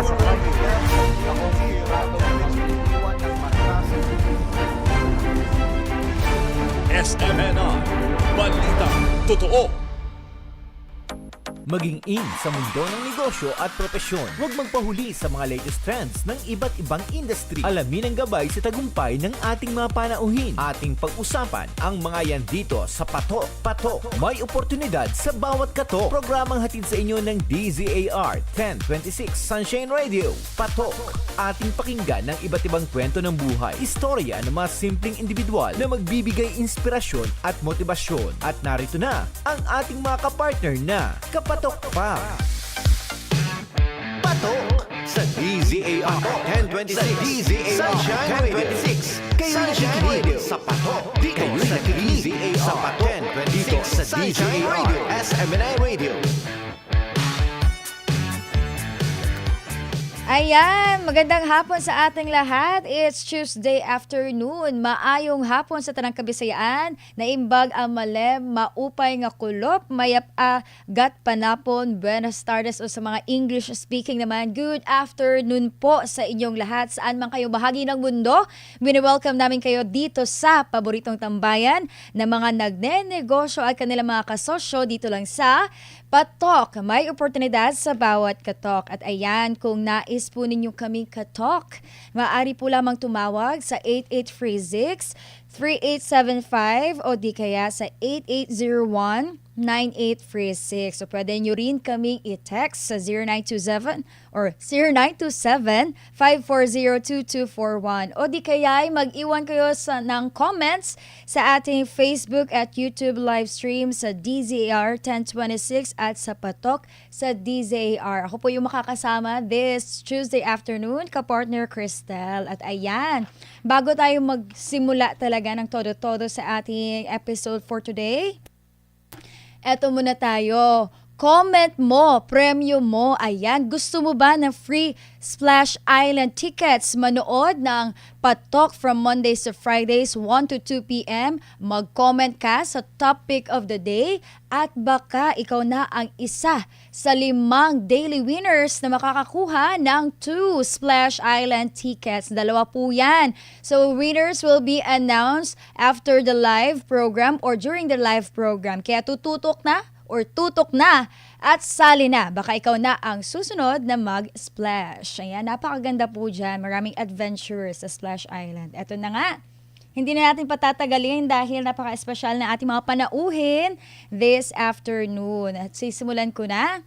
sa radyo. Ako si Rado Iwan ng Markas. SMNR Balita Totoo. Maging in sa mundo ng negosyo at propesyon. Huwag magpahuli sa mga latest trends ng iba't ibang industry. Alamin ang gabay sa tagumpay ng ating mga panauhin. Ating pag-usapan ang mga yan dito sa Patok. Patok, may oportunidad sa bawat katok. Programang hatid sa inyo ng DZAR 1026 Sunshine Radio. Patok, ating pakinggan ng iba't ibang kwento ng buhay. Istorya ng mga simpleng individual na magbibigay inspirasyon at motibasyon. At narito na ang ating mga kapartner na Kapatok pa. Patok sa DZAR 1026 sa DZAR Sunshine 1026 kayo nakikinig sa Patok. Kayo nakikinig sa Patok dito sa DZAR SMNI Radio. Ayan, magandang hapon sa ating lahat. It's Tuesday afternoon. Maayong hapon sa tanang Kabisayaan. Naimbag ang malem, maupay nga kulop, mayap gat panapon, buenas tardes o sa mga English speaking naman. Good afternoon po sa inyong lahat. Saan man kayo bahagi ng mundo, welcome namin kayo dito sa paboritong tambayan ng mga nagnenegosyo at kanilang mga kasosyo dito lang sa Patok. May oportunidad sa bawat katok. At ayan, kung nais po ninyo kaming katok, maaari po lamang tumawag sa 8836-3875 o di kaya sa 8801-9836. So pwede nyo rin kaming i-text sa 0927 or 0927-540-2241 o di kaya mag-iwan kayo ng comments sa ating Facebook at YouTube live stream sa DZAR 1026 at sa Patok sa DZAR. Ako po yung makakasama this Tuesday afternoon, kapartner Cristel. At ayan, bago tayo magsimula talaga ng todo-todo sa ating episode for today, eto muna tayo. Comment mo, premyo mo. Ayan, gusto mo ba ng free Splash Island tickets? Manood ng Patok from Mondays to Fridays, 1 to 2 p.m. Mag-comment ka sa topic of the day at baka ikaw na ang isa sa 5 daily winners na makakakuha ng 2 Splash Island tickets. 2 po yan. So, winners will be announced after the live program or during the live program. Kaya tututok na at sali na. Baka ikaw na ang susunod na mag-splash. Ayan, napakaganda po dyan. Maraming adventures sa Splash Island. Eto na nga. Hindi na natin patatagalin dahil napaka-espesyal na ating mga panauhin this afternoon. At sisimulan ko na.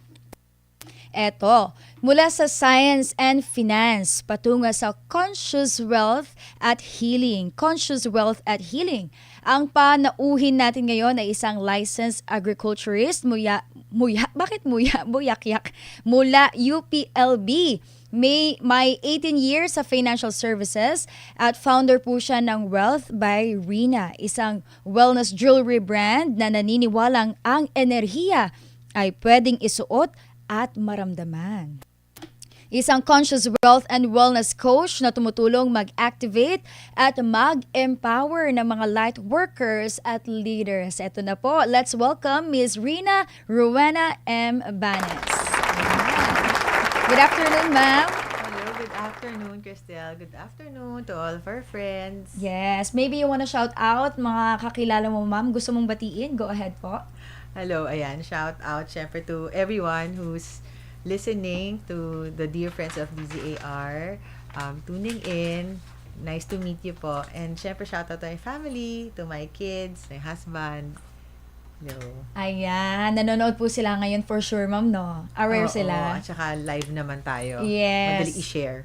Eto, mula sa Science and Finance, patungo sa Conscious Wealth at Healing. Conscious Wealth at Healing. Ang panauhin natin ngayon ay isang licensed agriculturist, Buyakyak, mula UPLB. May 18 years sa financial services at founder po siya ng Wealth by Rina, isang wellness jewelry brand na naniniwalang ang enerhiya ay pwedeng isuot at maramdaman. Isang conscious wealth and wellness coach na tumutulong mag-activate at mag-empower ng mga light workers at leaders. Ito na po, let's welcome Ms. Rina Rowena M. Banes. Good afternoon, ma'am. Hello, good afternoon, Cristel. Good afternoon to all of our friends. Yes, maybe you wanna shout out mga kakilala mo, ma'am. Gusto mong batiin? Go ahead po. Hello, ayan, shout out syempre to everyone who's listening, to the dear friends of DZAR, tuning in. Nice to meet you po. And syempre shout out to my family, to my kids, my husband. Hello. Ayan, nanonood po sila ngayon for sure, ma'am, no? Aware Oo, sila. at saka live naman tayo. Yes. Madali i-share.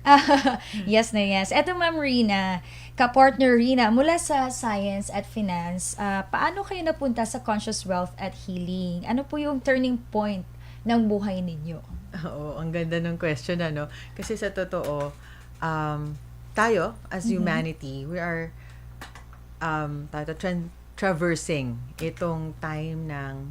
Yes na yes. Eto, ma'am Rina, ka-partner Rina, mula sa Science at Finance, paano kayo napunta sa Conscious Wealth at Healing? Ano po yung turning point ng buhay ninyo? Oo, ang ganda ng question, ano? Kasi sa totoo, tayo, as humanity, we are traversing itong time ng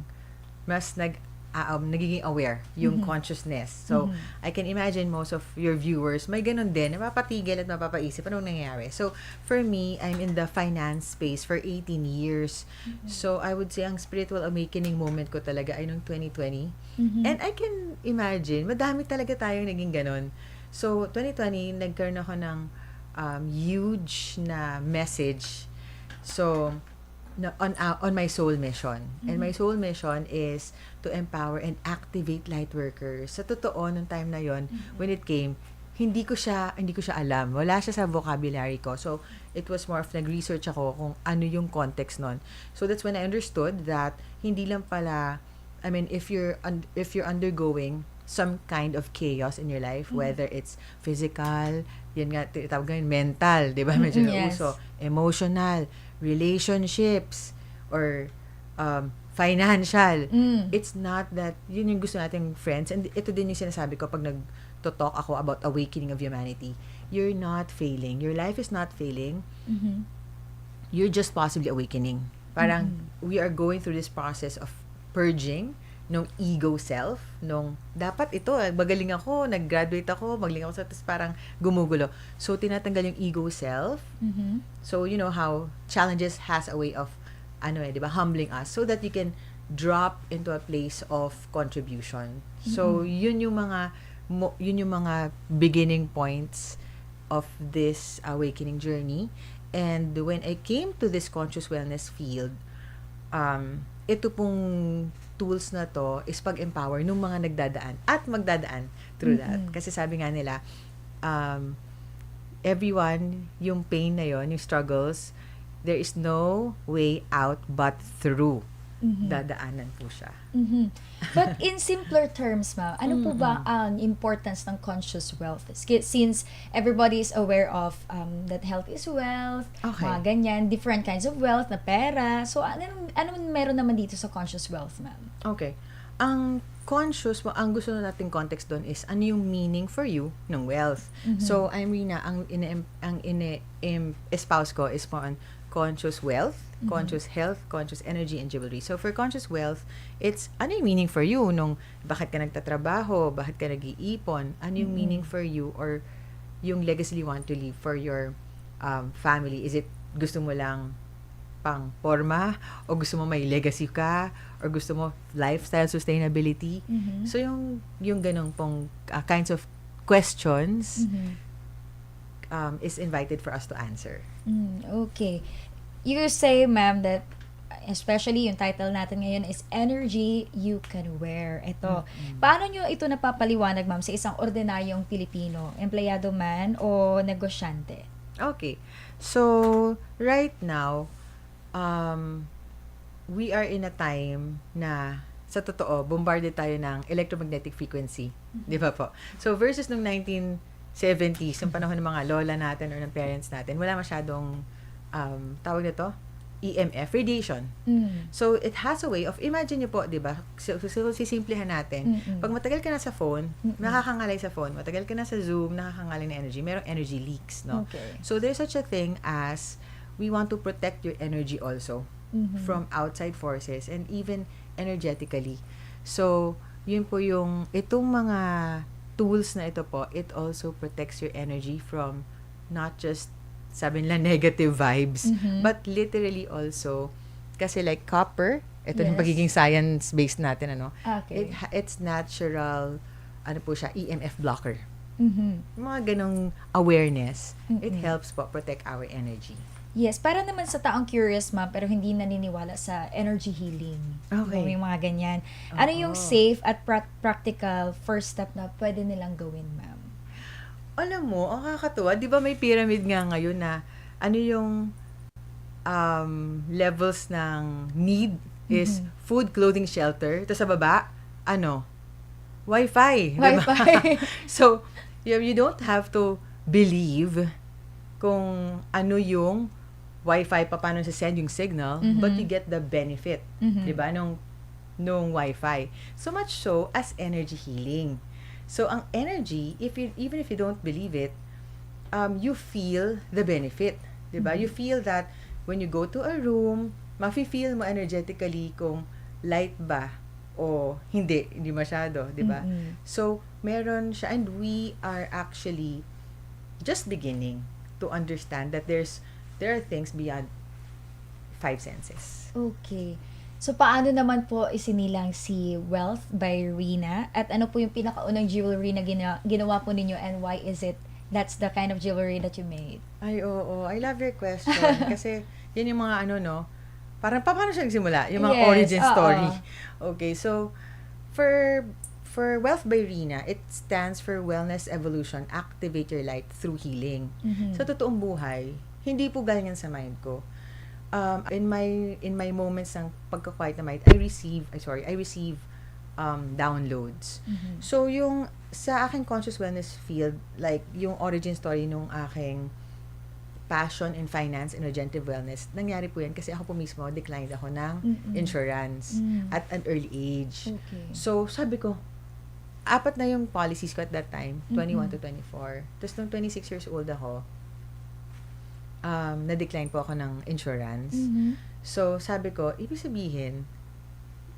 mas nagiging aware yung consciousness. So, I can imagine most of your viewers may ganun din, napapatigil at mapapaisip anong nangyayari. So, for me, I'm in the finance space for 18 years. So, I would say ang spiritual awakening moment ko talaga ay noong 2020. And I can imagine, madami talaga tayong naging ganun. So, 2020, nagkaroon ako ng huge na message. So, on my soul mission. And my soul mission is to empower and activate light workers. Sa totoo, nung time na yon, when it came, hindi ko siya alam. Wala siya sa vocabulary ko. So, it was more of nag-research ako kung ano yung context nun. So, that's when I understood that hindi lang pala, I mean, if you're undergoing some kind of chaos in your life, whether it's physical, yun nga, tawag ngayon, mental, di ba? Medyo Yes. nauso. Emotional, relationships, or financial. It's not that, yun yung gusto nating friends. And ito din yung sinasabi ko pag nag-talk ako about awakening of humanity. You're not failing. Your life is not failing. You're just possibly awakening. Parang, we are going through this process of purging nung ego self, nung dapat ito, magaling ako, nag-graduate ako, magaling ako, tapos parang gumugulo. So, tinatanggal yung ego self. So, you know how challenges has a way of, di ba, humbling us so that you can drop into a place of contribution. So, yun yung mga beginning points of this awakening journey. And when I came to this conscious wellness field, ito pong tools na to is pag-empower ng mga nagdadaan at magdadaan through that. Kasi sabi nga nila, everyone, yung pain na yon, yung struggles, there is no way out but through. Dadaanan po siya. But in simpler terms, ma'am, ano po ba ang importance ng conscious wealth? Since everybody is aware of that health is wealth, Okay. mga ganyan, different kinds of wealth na pera. So, ano meron naman dito sa conscious wealth, ma'am? Okay. Ang conscious, ang gusto nating context doon is ano yung meaning for you ng wealth. So, I'm Rina, ang espouse ko is more on conscious wealth, conscious health, conscious energy, and jewelry. So, for conscious wealth, it's ano yung meaning for you nung bakit ka nagtatrabaho, bakit ka nag-iipon, ano yung meaning for you or yung legacy you want to leave for your family. Is it gusto mo lang pang forma o gusto mo may legacy ka or gusto mo lifestyle sustainability? So, yung ganong pong kinds of questions is invited for us to answer. Okay. You say, ma'am, that especially yung title natin ngayon is Energy You Can Wear. Ito. Paano nyo ito napapaliwanag, ma'am, sa isang ordinaryong Pilipino? Empleyado man o negosyante? Okay. So, right now, we are in a time na, sa totoo, bombarded tayo ng electromagnetic frequency. Di ba po? So, versus nung 1970s, yung panahon ng mga lola natin or ng parents natin, wala masyadong, tawag nito, EMF, radiation. So, it has a way of, imagine nyo po, di ba? So, sisimplihan natin. Pag matagal ka na sa phone, nakakangalay sa phone. Matagal ka na sa Zoom, nakakangalay na energy. Merong energy leaks, no? Okay. So, there's such a thing as, we want to protect your energy also from outside forces and even energetically. So, yun po itong mga tools na ito po, it also protects your energy from not just sabi nila negative vibes, but literally also, kasi like copper, ito yung Yes. pagiging science-based natin, Okay. it's natural, po siya, EMF blocker. Mhm. Mga ganong awareness, it helps po protect our energy. Yes, para naman sa taong curious, ma'am, pero hindi naniniwala sa energy healing. Okay. Diba, may mga ganyan. Ano yung safe at practical first step na pwede nilang gawin, ma'am? Alam mo, ang kakatuwa, di ba may pyramid nga ngayon na ano yung levels ng need is food, clothing, shelter. Tapos sa baba, Wi-Fi. Diba? Wi-Fi. So, you don't have to believe kung ano yung Wi-Fi, paano sa send yung signal, but you get the benefit, di ba, nung Wi-Fi. So much so as energy healing. So, ang energy, even if you don't believe it, you feel the benefit. Diba? You feel that when you go to a room, mafe-feel mo energetically kung light ba o hindi masyado. Diba? So, meron siya, and we are actually just beginning to understand that there are things beyond five senses. Okay. So, paano naman po isinilang si Wealth by Rina? At ano po yung pinakaunang jewelry na ginawa po ninyo and why is it that's the kind of jewelry that you made? Ay, oo. I love your question. Kasi, yan yung mga ano, no? Parang, paano siya nagsimula? Yung mga Yes, origin oo. story. Okay, so, for Wealth by Rina, it stands for Wellness Evolution, Activate Your Light Through Healing. Sa totoong buhay, hindi po galing yan sa mind ko. In my moments ng pagka-quiet na mind, I receive downloads. So, yung sa aking conscious wellness field, like yung origin story nung aking passion in finance and regenerative wellness, nangyari po yan kasi ako po mismo declined ako ng insurance at an early age. Okay. So, sabi ko, 4 na yung policies ko at that time, 21 to 24. Tapos nung 26 years old ako, na-decline po ako ng insurance. So, sabi ko, ibig sabihin,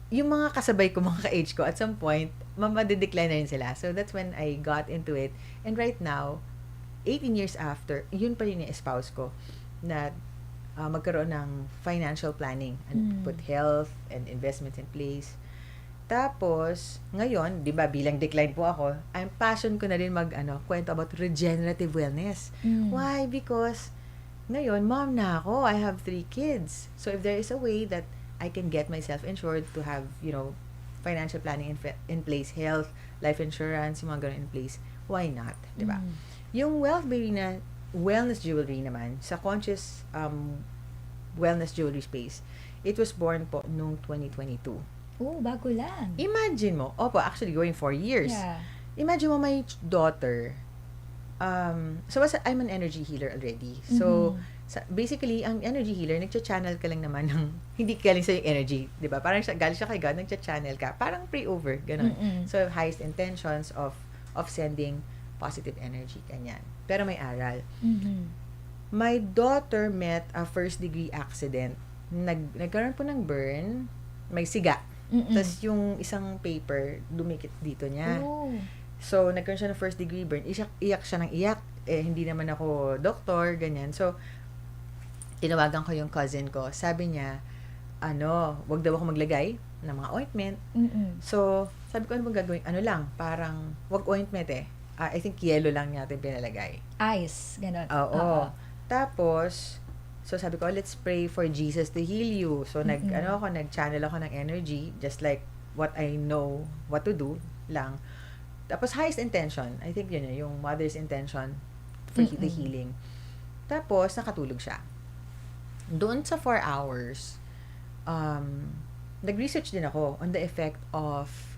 yung mga kasabay ko, mga ka-age ko, at some point, mamade-decline na rin sila. So, that's when I got into it. And right now, 18 years after, yun pa rin yung espouse ko, na magkaroon ng financial planning and put health and investments in place. Tapos, ngayon, di ba, bilang decline po ako, ang passion ko na rin kwento about regenerative wellness. Why? Because, ngayon, mom na ako. I have 3 kids. So, if there is a way that I can get myself insured to have, financial planning in place, health, life insurance, yung mga ganun in place, why not? Diba? Yung Wealth by Rina wellness jewelry naman, sa conscious wellness jewelry space, it was born po noong 2022. Oh, bago lang. Imagine mo, actually going 4 years. Yeah. Imagine mo my daughter, so I'm an energy healer already. So, basically, ang energy healer, nagcha-channel ka lang naman ng, hindi galing sa yung energy, di ba? Parang galing siya kay God, nagcha-channel ka. Parang pray-over, ganun. So, highest intentions of sending positive energy, kanyan. Pero may aral. My daughter met a first-degree accident. Nagkaroon po ng burn, may siga. Tapos yung isang paper, dumikit dito niya. Oh. So, nagkaroon siya ng first degree burn. Iyak siya ng iyak. Hindi naman ako doktor, ganyan. So, tinawagan ko yung cousin ko. Sabi niya, wag daw ako maglagay ng mga ointment. So, sabi ko, ano bang gagawin? Parang, wag ointment I think yellow lang yata yung pinalagay. Ice, ganun. Oo. Tapos, so sabi ko, let's pray for Jesus to heal you. So, nag-channel ako ng energy, just like what I know what to do lang. Tapos, highest intention. I think yun yung mother's intention for the healing. Tapos, nakatulog siya. Doon sa 4 hours, nag-research din ako on the effect of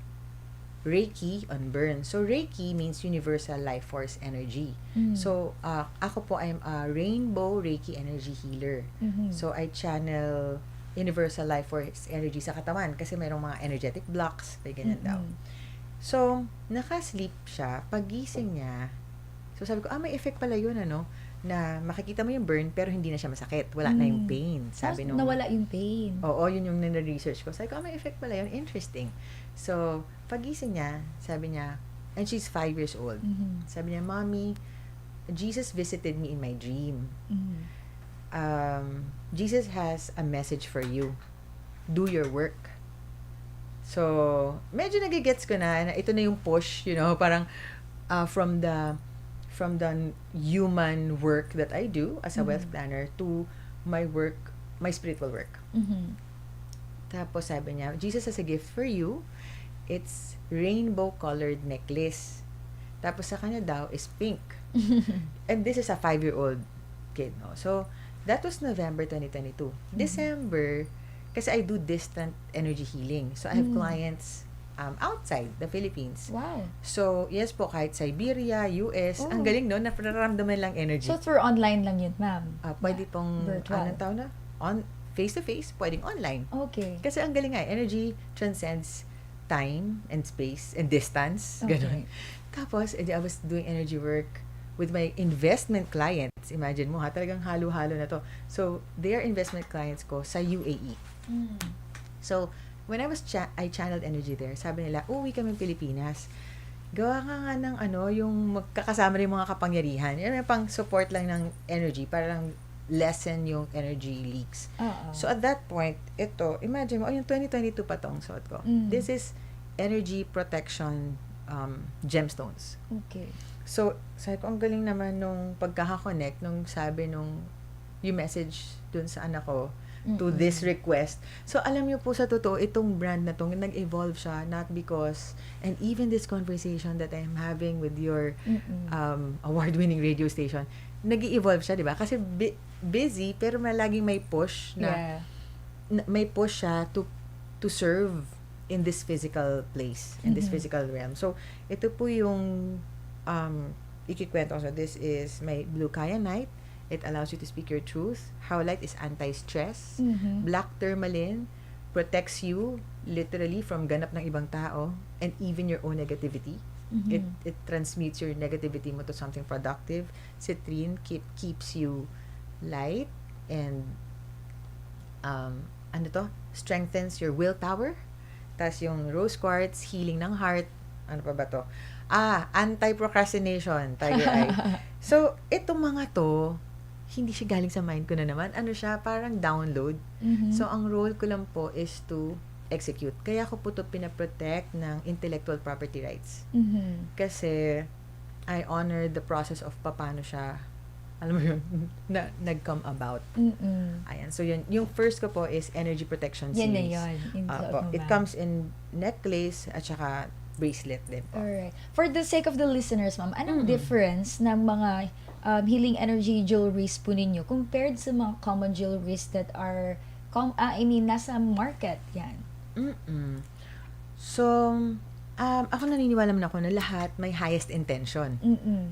Reiki on burn. So, Reiki means Universal Life Force Energy. So, ako po, I'm a Rainbow Reiki Energy Healer. So, I channel Universal Life Force Energy sa katawan kasi mayroong mga energetic blocks, may ganyan daw. So, nakasleep siya. Pagising niya, so sabi ko, may effect pala yun, na makikita mo yung burn pero hindi na siya masakit. Wala na yung pain. Sabi nung nawala yung pain. Oo, yun yung na-research ko. Sabi ko, may effect pala yun. Interesting. So, pagising niya, sabi niya, and she's 5 years old. Sabi niya, Mommy, Jesus visited me in my dream. Jesus has a message for you. Do your work. So, medyo nagigets ko na ito na yung push, parang from the human work that I do as a wealth planner to my work, my spiritual work. Tapos sabi niya, Jesus has a gift for you. It's rainbow-colored necklace. Tapos sa kanya daw is pink. And this is a 5-year-old kid, no? So, that was November 2022. December, kasi I do distant energy healing. So, I have clients outside the Philippines. Wow. So, yes po, kahit Siberia, US, ang galing, no? Nararamdaman lang energy. So, through online lang yun, ma'am? Pwede pong, virtual. anong tawag na? Face-to-face, pwedeng online. Okay. Kasi ang galing nga, energy transcends time and space and distance. Ganun. Tapos, I was doing energy work with my investment clients. Imagine mo, talagang halo-halo na to. So, they are investment clients ko sa UAE. So, when I channeled energy there, sabi nila, uwi kami Pilipinas. Gawa nga ng yung magkakasama rin mga kapangyarihan. Yan pang support lang ng energy para lang lessen yung energy leaks. Oo. So at that point, ito, imagine mo, yung 2022 pa tong suot ko. This is energy protection gemstones. Okay. So, sabi ko, ang galing naman nung pagkaka-connect, nung sabi nung yung message dun sa anak ko, to this request. So, alam niyo po sa totoo, itong brand na to, nag-evolve siya, not because, and even this conversation that I'm having with your award-winning radio station, nag-evolve siya, di ba? Kasi busy, pero laging may push na, may push siya to serve in this physical place, in this physical realm. So, ito po yung ikikwento ko. So, this is my blue kyanite. It allows you to speak your truth. Howlite is anti-stress. Black tourmaline protects you literally from ganap ng ibang tao and even your own negativity. It transmutes your negativity mo to something productive. Citrine keeps you light and strengthens your willpower. Tas yung rose quartz, healing ng heart. Ano pa ba to? Anti-procrastination, tiger eye. So, itong mga to, hindi siya galing sa mind ko na naman. Ano siya, parang download. So, ang role ko lang po is to execute. Kaya ko po ito pinaprotect ng intellectual property rights. Kasi, I honor the process of paano siya, alam mo yun, nag-come about. Ayan. So, yun. Yung first ko po is energy protection Yan series. na yun. It comes in necklace at saka bracelet din po. Alright. For the sake of the listeners, ma'am, anong difference ng mga healing energy jewelries po ninyo compared sa mga common jewelries that are, nasa market? Yan. So, ako naniniwala naman ako na lahat may highest intention.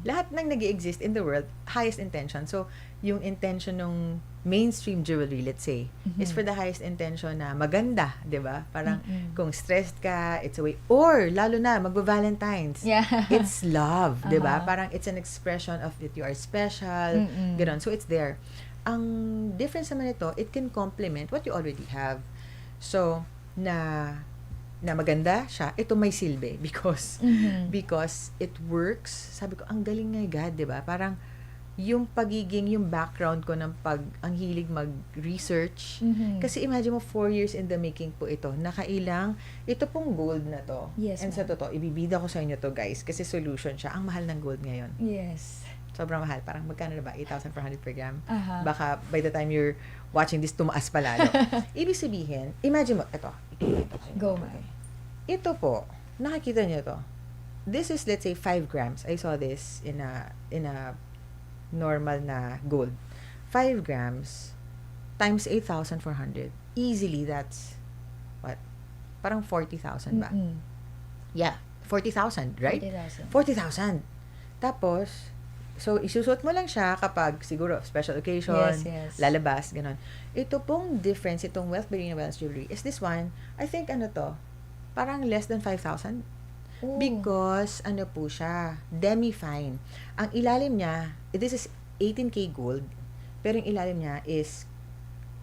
Lahat ng nag-exist in the world, highest intention. So, yung intention ng mainstream jewelry, let's say, is for the highest intention na maganda, di ba? Parang kung stressed ka, it's a way. Or, lalo na, magba-Valentine's. Yeah. It's love, di ba? Parang it's an expression of that you are special, gano'n. So, it's there. Ang difference naman ito, it can complement what you already have. So, na maganda siya, ito may silbi because it works. Sabi ko, ang galing nga God, di ba? Parang yung background ko ng ang hilig mag-research. Kasi imagine mo, 4 years in the making po ito. Nakailang, ito pong gold na to. Yes, And sa totoo, ibibida ko sa inyo to, guys, kasi solution siya. Ang mahal ng gold ngayon. Yes. Sobrang mahal. Parang magkano na ba? 8,400 per gram? Aha. Baka by the time you're watching this, tumaas pa lalo. Ibig sabihin, imagine mo, ito. Go, ma'am. Ito po, nakikita niyo to. This is, let's say, 5 grams. I saw this in a normal na gold. 5 grams times 8,400. Easily, that's, what? Parang 40,000 ba? Yeah, 40,000, right? 40,000. 40,000. Tapos, so, isusot mo lang siya kapag, siguro, special occasion, Yes. lalabas, ganon. Ito pong difference, itong Wealth Berina Wellness Jewelry, is this one, I think, parang less than 5,000. Oh. Because, po siya, demi-fine. Ang ilalim niya, this is 18K gold, pero yung ilalim niya is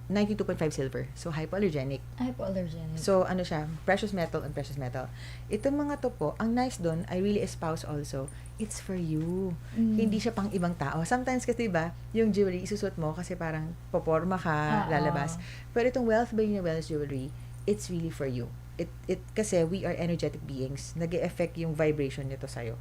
92.5 silver. So, hypoallergenic. Hypoallergenic. So, siya, precious metal and precious metal. Itong mga to po, ang nice doon, I really espouse also, it's for you. Hindi siya pang ibang tao. Sometimes kasi, diba, yung jewelry, isusot mo kasi parang poporma ka, lalabas. Pero itong Wealth by Wellness Jewelry, it's really for you. Kasi we are energetic beings. Nag-e-effect yung vibration nito sa'yo.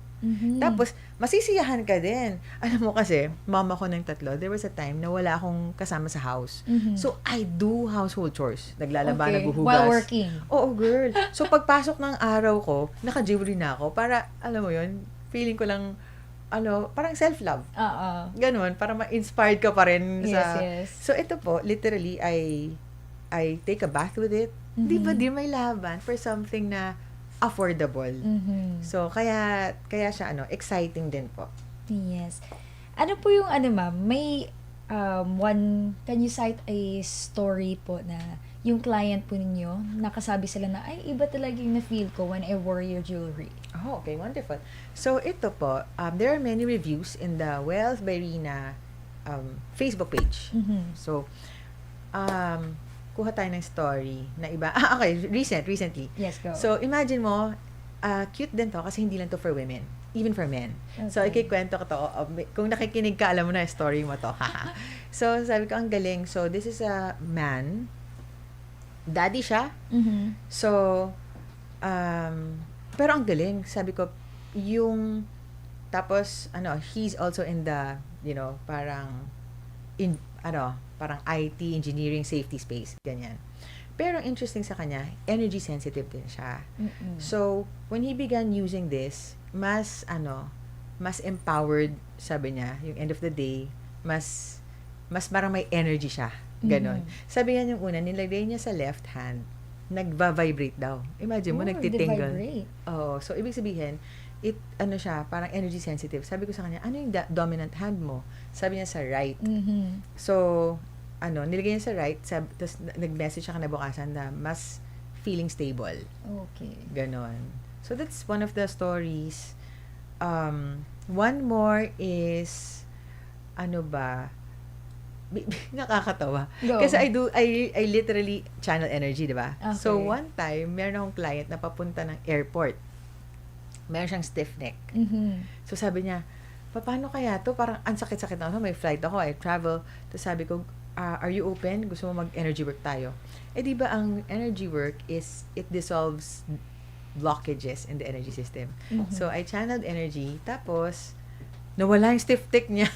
Tapos, masisiyahan ka din. Alam mo kasi, mama ko ng 3, there was a time na wala akong kasama sa house. So, I do household chores. Naglalaba, naghuhugas. While working. Oo, girl. So, pagpasok ng araw ko, naka-jewelry na ako para, alam mo yun, feeling ko lang, parang self-love. Ganon, para ma-inspired ka pa rin sa... Yes. So, ito po, literally, I take a bath with it. Di ba, di may laban for something na affordable. So, kaya siya, exciting din po. Yes. Ano po yung, ma'am, may can you cite a story po na yung client po ninyo, nakasabi sila na, ay, iba talaga yung na-feel ko when I wore your jewelry. Oh, okay, wonderful. So, ito po, there are many reviews in the Wealth by Rina Facebook page. So, kuha tayo ng story na iba. Okay, recently. Yes, go. So, imagine mo, cute din to kasi hindi lang to for women. even for men. So, Okay. ikikwento ko to. Kung nakikinig ka, alam mo na yung story mo to. So, sabi ko, ang galing. So, this is a man. Daddy siya. Mhm. So, pero ang galing. Sabi ko, tapos, he's also in the, parang, parang IT, engineering, safety space. Ganyan. Pero ang interesting sa kanya, energy sensitive din siya. Mm-mm. So, when he began using this, mas empowered, sabi niya, yung end of the day, mas parang may energy siya. Ganon. Sabi niya yung una, nilagay niya sa left hand, nagva-vibrate daw. Imagine mo, Oh, nagtitingle. nagdi-vibrate. Oo. So, ibig sabihin, siya, parang energy sensitive. Sabi ko sa kanya, ano yung dominant hand mo? Sabi niya sa right. Mhm. So, nilagay niya sa right, tapos nag-message siya kinabukasan na mas feeling stable. Okay. Ganon. So, that's one of the stories. One more is, nakakatawa. Go. Kasi I literally channel energy, di ba? Okay. So, one time, meron akong client na papunta ng airport. Meron siyang stiff neck. Mhm. So, sabi niya, paano kaya to? Parang ang sakit-sakit na ako. May flight ako, I travel. Tapos sabi ko, are you open? Gusto mo mag-energy work tayo? Di ba ang energy work is, it dissolves blockages in the energy system. Mhm. So, I channeled energy. Tapos, nawala yung stiff neck niya.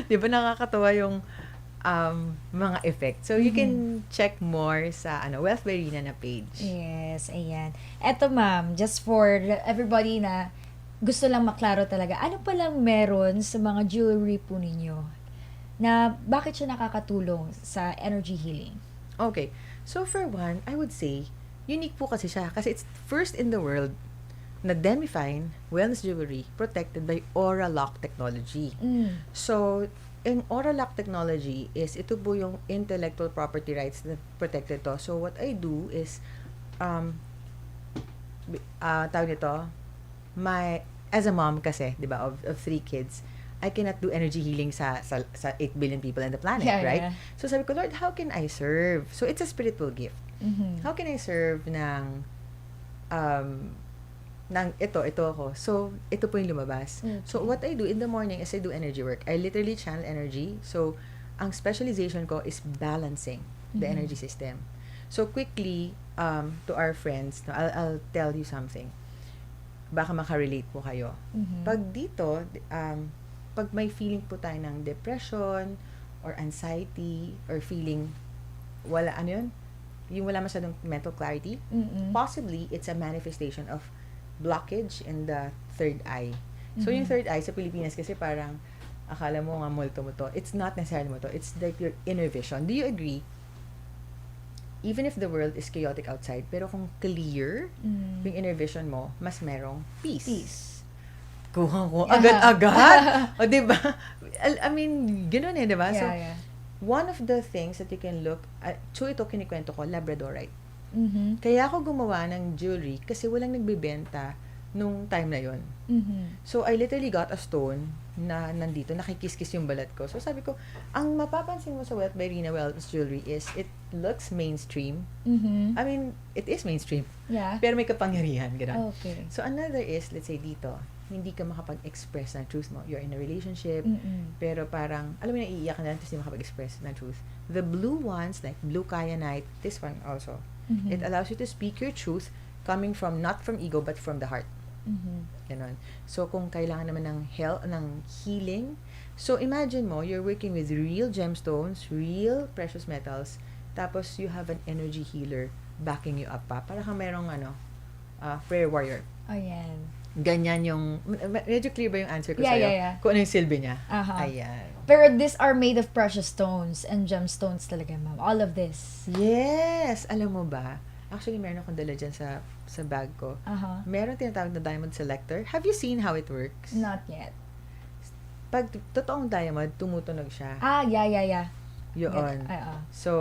Di ba nakakatawa yung mga effect. So, you can check more sa Wealth by Rina na page. Yes, ayan. Eto ma'am, just for everybody na gusto lang maklaro talaga, ano palang meron sa mga jewelry po ninyo na bakit siya nakakatulong sa energy healing? Okay. So, for one, I would say, unique po kasi siya. Kasi it's first in the world na demi-fine wellness jewelry protected by Aura Lock technology. So, in Aura Lock technology is, ito po yung intellectual property rights na protected to. So, what I do is, tawag nito, as a mom kasi, di ba, of 3 kids, I cannot do energy healing sa 8 billion people on the planet, Yeah, right? yeah. So, sabi ko, Lord, how can I serve? So, it's a spiritual gift. Mhm. How can I serve ng ito ako. So, ito po yung lumabas. Okay. So, what I do in the morning is I do energy work. I literally channel energy. So, ang specialization ko is balancing the energy system. So, quickly, to our friends, no, I'll tell you something. Baka makarelate po kayo. Mhm. Pag dito, pag may feeling po tayo ng depression or anxiety or feeling yung wala masyadong mental clarity, Mm-mm. possibly it's a manifestation of blockage in the third eye. So, yung third eye sa Pilipinas kasi parang akala mo nga multo mo to. It's not necessarily mo to. It's like your inner vision. Do you agree? Even if the world is chaotic outside, pero kung clear yung inner vision mo, mas merong peace. Peace. Kuha ko agad-agad. O, diba? I mean, gano'n diba? So, Yeah. one of the things that you can look at, so ito kinikwento ko, Labradorite. Mhm. Kaya ako gumawa ng jewelry kasi walang nagbebenta nung time na yon. Mhm. So, I literally got a stone na nandito, nakikis-kis yung balat ko. So, sabi ko, ang mapapansin mo sa Wealth by Rina Wellness Jewelry is it looks mainstream. Mhm. I mean, it is mainstream. Yeah. Pero may kapangyarihan, gano'n. Okay. So, another is, let's say dito, hindi ka makapag-express ng truth mo. You're in a relationship, Mm-mm. pero parang, alam mo na, iiyak ka na, tapos hindi makapag-express ng truth. The blue ones, like blue kyanite, this one also, Mhm. it allows you to speak your truth coming from, not from ego, but from the heart. Mhm. Ganon. So, kung kailangan naman ng ng healing, so imagine mo, you're working with real gemstones, real precious metals, tapos you have an energy healer backing you up pa. Para kang merong prayer warrior. Ayan. Ganyan yung, medyo clear ba yung answer ko Yeah, sa'yo? yeah. Kung ano yung silbi niya? Aha. Ayan. Pero these are made of precious stones and gemstones talaga, ma'am. All of this. Yes! Alam mo ba? Actually, meron akong dala dyan sa bag ko. Aha. Meron tinatawag na diamond selector. Have you seen how it works? Not yet. Pag totoong diamond, tumutunog siya. Yeah. Yun. So,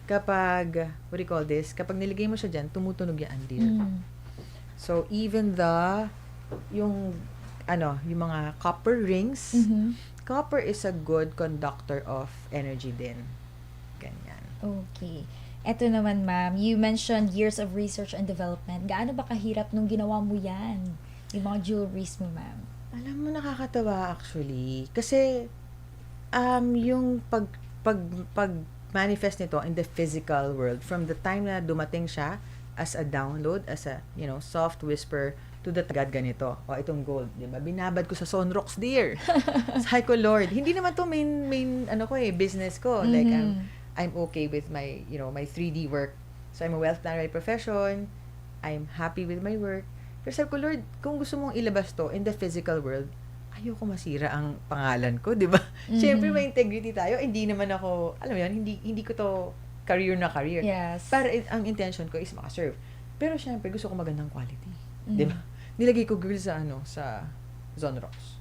kapag, what do you call this? Kapag nilagay mo siya dyan, tumutunog yan, dear. So, even yung mga copper rings, Mhm. copper is a good conductor of energy din. Ganyan. Okay. Eto naman, ma'am. You mentioned years of research and development. Gaano ba kahirap nung ginawa mo yan? Yung mga jewelries mo, ma'am. Alam mo, nakakatawa actually. Kasi, yung pag manifest nito in the physical world, from the time na dumating siya as a download, as a, soft whisper to the agad ganito. O, itong gold, di ba? Binabad ko sa Sunrocks, dear. Sabi ko, Lord, hindi naman to main, business ko. Like, I'm okay with my, my 3D work. So, I'm a wealth planner by profession. I'm happy with my work. Pero sabi ko, Lord, kung gusto mong ilabas to in the physical world, ayoko masira ang pangalan ko, di ba? Siyempre, may integrity tayo. Hindi naman ako, alam mo yun, hindi ko to career na career. Yes. Para ang intention ko is makaserve. Pero siyempre, gusto ko magandang quality. Di ba? Nilagay ko girl sa Zonrox.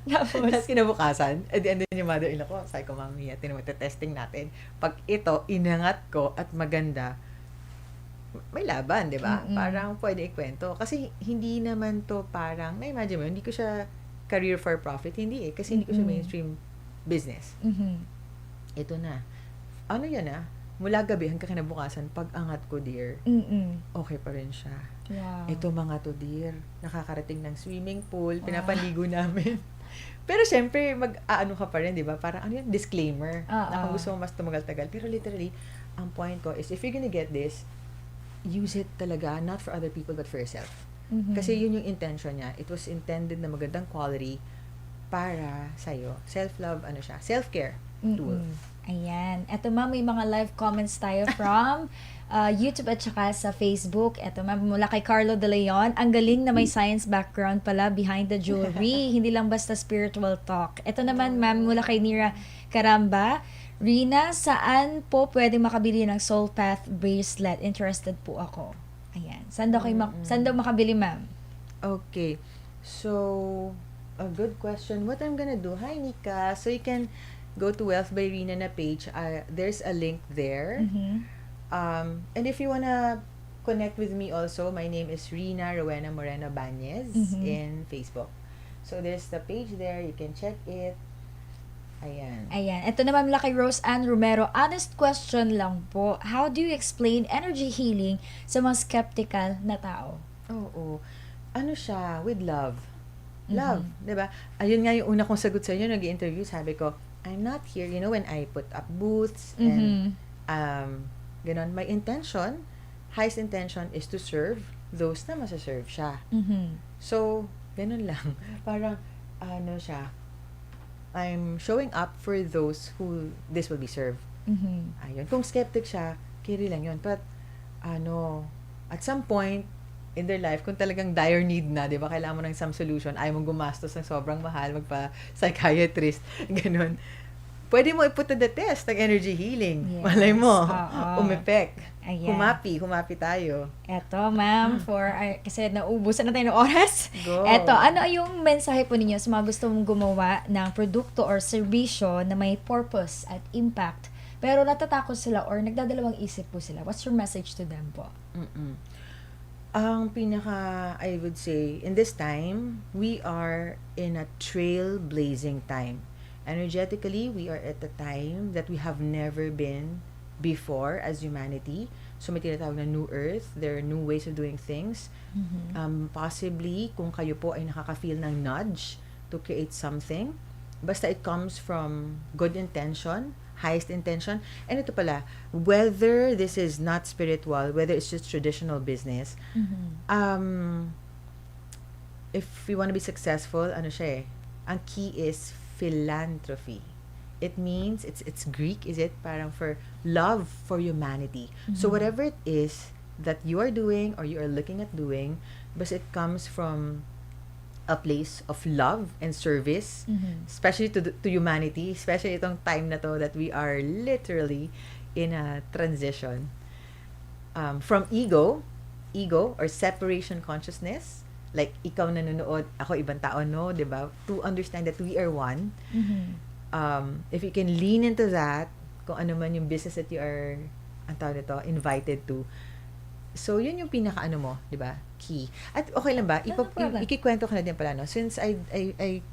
Tapos kinabukasan, at the end yung mother-in-law ko, sabi ko, Mami, testing natin. Pag ito, inangat ko at maganda, may laban, di ba? Parang pwede ikwento. Kasi hindi naman to parang, na-imagine mo, hindi ko siya career for profit. Hindi eh. Kasi hindi ko siya mainstream business. Ito na. Ano yan mula gabi hanggang kinabukasan, pag angat ko, dear, okay pa rin siya. Wow. Ito mga to, dear, nakakarating ng swimming pool, pinapaligo namin. Pero syempre, mag-aano ka pa rin, di ba? Parang ano yun, disclaimer. Na kung gusto mo mas tumagal-tagal. Pero literally, ang point ko is, if you're gonna get this, use it talaga, not for other people, but for yourself. Kasi yun yung intention niya. It was intended na magandang quality para sa'yo. Self-love, self-care tool. Ayan. Eto, ma'am, may mga live comments tayo from YouTube at saka sa Facebook. Eto, ma'am, mula kay Carlo De Leon. Ang galing na may science background pala behind the jewelry. Hindi lang basta spiritual talk. Eto naman, ma'am, mula kay Nira Caramba. Rina, saan po pwede makabili ng Soul Path bracelet? Interested po ako. Ayan. Saan daw makabili, ma'am? Okay. So, a good question. What I'm gonna do? Hi, Nika. So, you can go to Wealth by Rina na page. There's a link there. And if you wanna connect with me also, my name is Rina Rowena Moreno Banez in Facebook. So, there's the page there. You can check it. Ayan. Ito naman mula kay Rose Ann Romero. Honest question lang po. How do you explain energy healing sa mga skeptical na tao? Oo. Ano siya? With love. Love. Diba? Ayun nga yung una kong sagot sa inyo, nag-interview, sabi ko, I'm not here, when I put up booths and ganon, my intention, highest intention is to serve those na masaserve siya. So, ganon lang. Parang, siya, I'm showing up for those who this will be served. Ayun. Kung skeptic siya, carry lang yun. But, at some point in their life, kung talagang dire need na, di ba, kailangan mo ng some solution, ayaw mong gumastos ng sobrang mahal, magpa-psychiatrist, ganun. Pwede mo i-put to the test ng energy healing. Yes. Malay mo, umepek. Ayan. Humapi tayo. Eto, ma'am, kasi naubusan na tayo ng oras. Go. Eto, ano yung mensahe po ninyo sa mga gusto mong gumawa ng produkto or serbisyo na may purpose at impact, pero natatakot sila or nagdadalawang isip po sila? What's your message to them po? Ang I would say, in this time, we are in a trailblazing time. Energetically, we are at a time that we have never been before as humanity. So may tinatawag na new earth. There are new ways of doing things. Possibly, kung kayo po ay nakaka-feel ng nudge to create something, basta it comes from good intention, highest intention. And ito pala, whether this is not spiritual, whether it's just traditional business, if we want to be successful, ang key is philanthropy. It means, it's Greek, is it? Parang for love for humanity. So whatever it is that you are doing or you are looking at doing, but it comes from a place of love and service, especially to humanity, especially itong time na to that we are literally in a transition from ego or separation consciousness, like ikaw nanonood, ako ibang tao, no, diba? To understand that we are one. If you can lean into that, kung ano man yung business that you are, ang tawag nito, invited to. So, yun yung pinaka-ano mo, di ba? Key. At okay lang ba? Ikikwento ko na din pala, no? Since I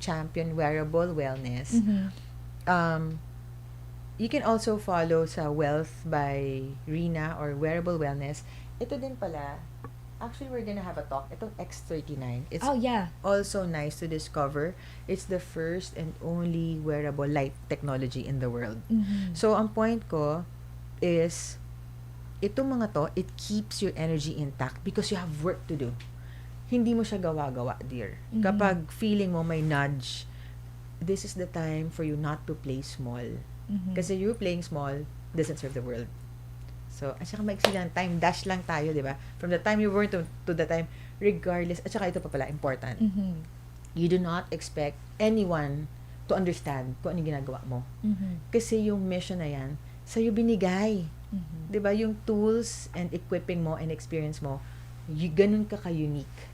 champion wearable wellness, you can also follow sa Wealth by Rina or Wearable Wellness. Ito din pala, Actually, we're gonna have a talk. Itong X39. It's Oh, yeah. also nice to discover. It's the first and only wearable light technology in the world. So, ang point ko is, itong mga to, it keeps your energy intact because you have work to do. Hindi mo siya gawa-gawa, dear. Kapag feeling mo may nudge, this is the time for you not to play small. Kasi you playing small doesn't serve the world. So, at saka maiksi lang, time dash lang tayo, di ba? From the time you were to the time, regardless, at saka ito pa pala, important. You do not expect anyone to understand kung ano yung ginagawa mo. Kasi yung mission na yan, sa'yo binigay. Di ba? Yung tools and equipping mo and experience mo, ganun ka ka-unique.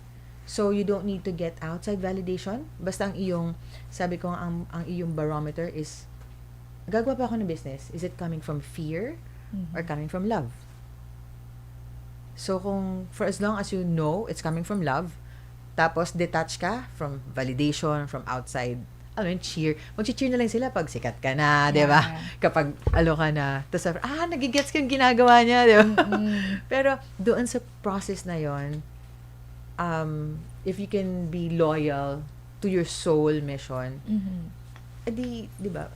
So, you don't need to get outside validation. Basta ang iyong, sabi ko, ang iyong barometer is, gagawa pa ako ng business. Is it coming from fear or coming from love? So, for as long as you know it's coming from love, tapos detach ka from validation, from outside, cheer. Mag-cheer na lang sila pag sikat ka na, di ba? Kapag ka na. Tapos, nagigets ko yung ginagawa niya, di ba? Pero, doon sa process na yon, if you can be loyal to your soul mission, di ba,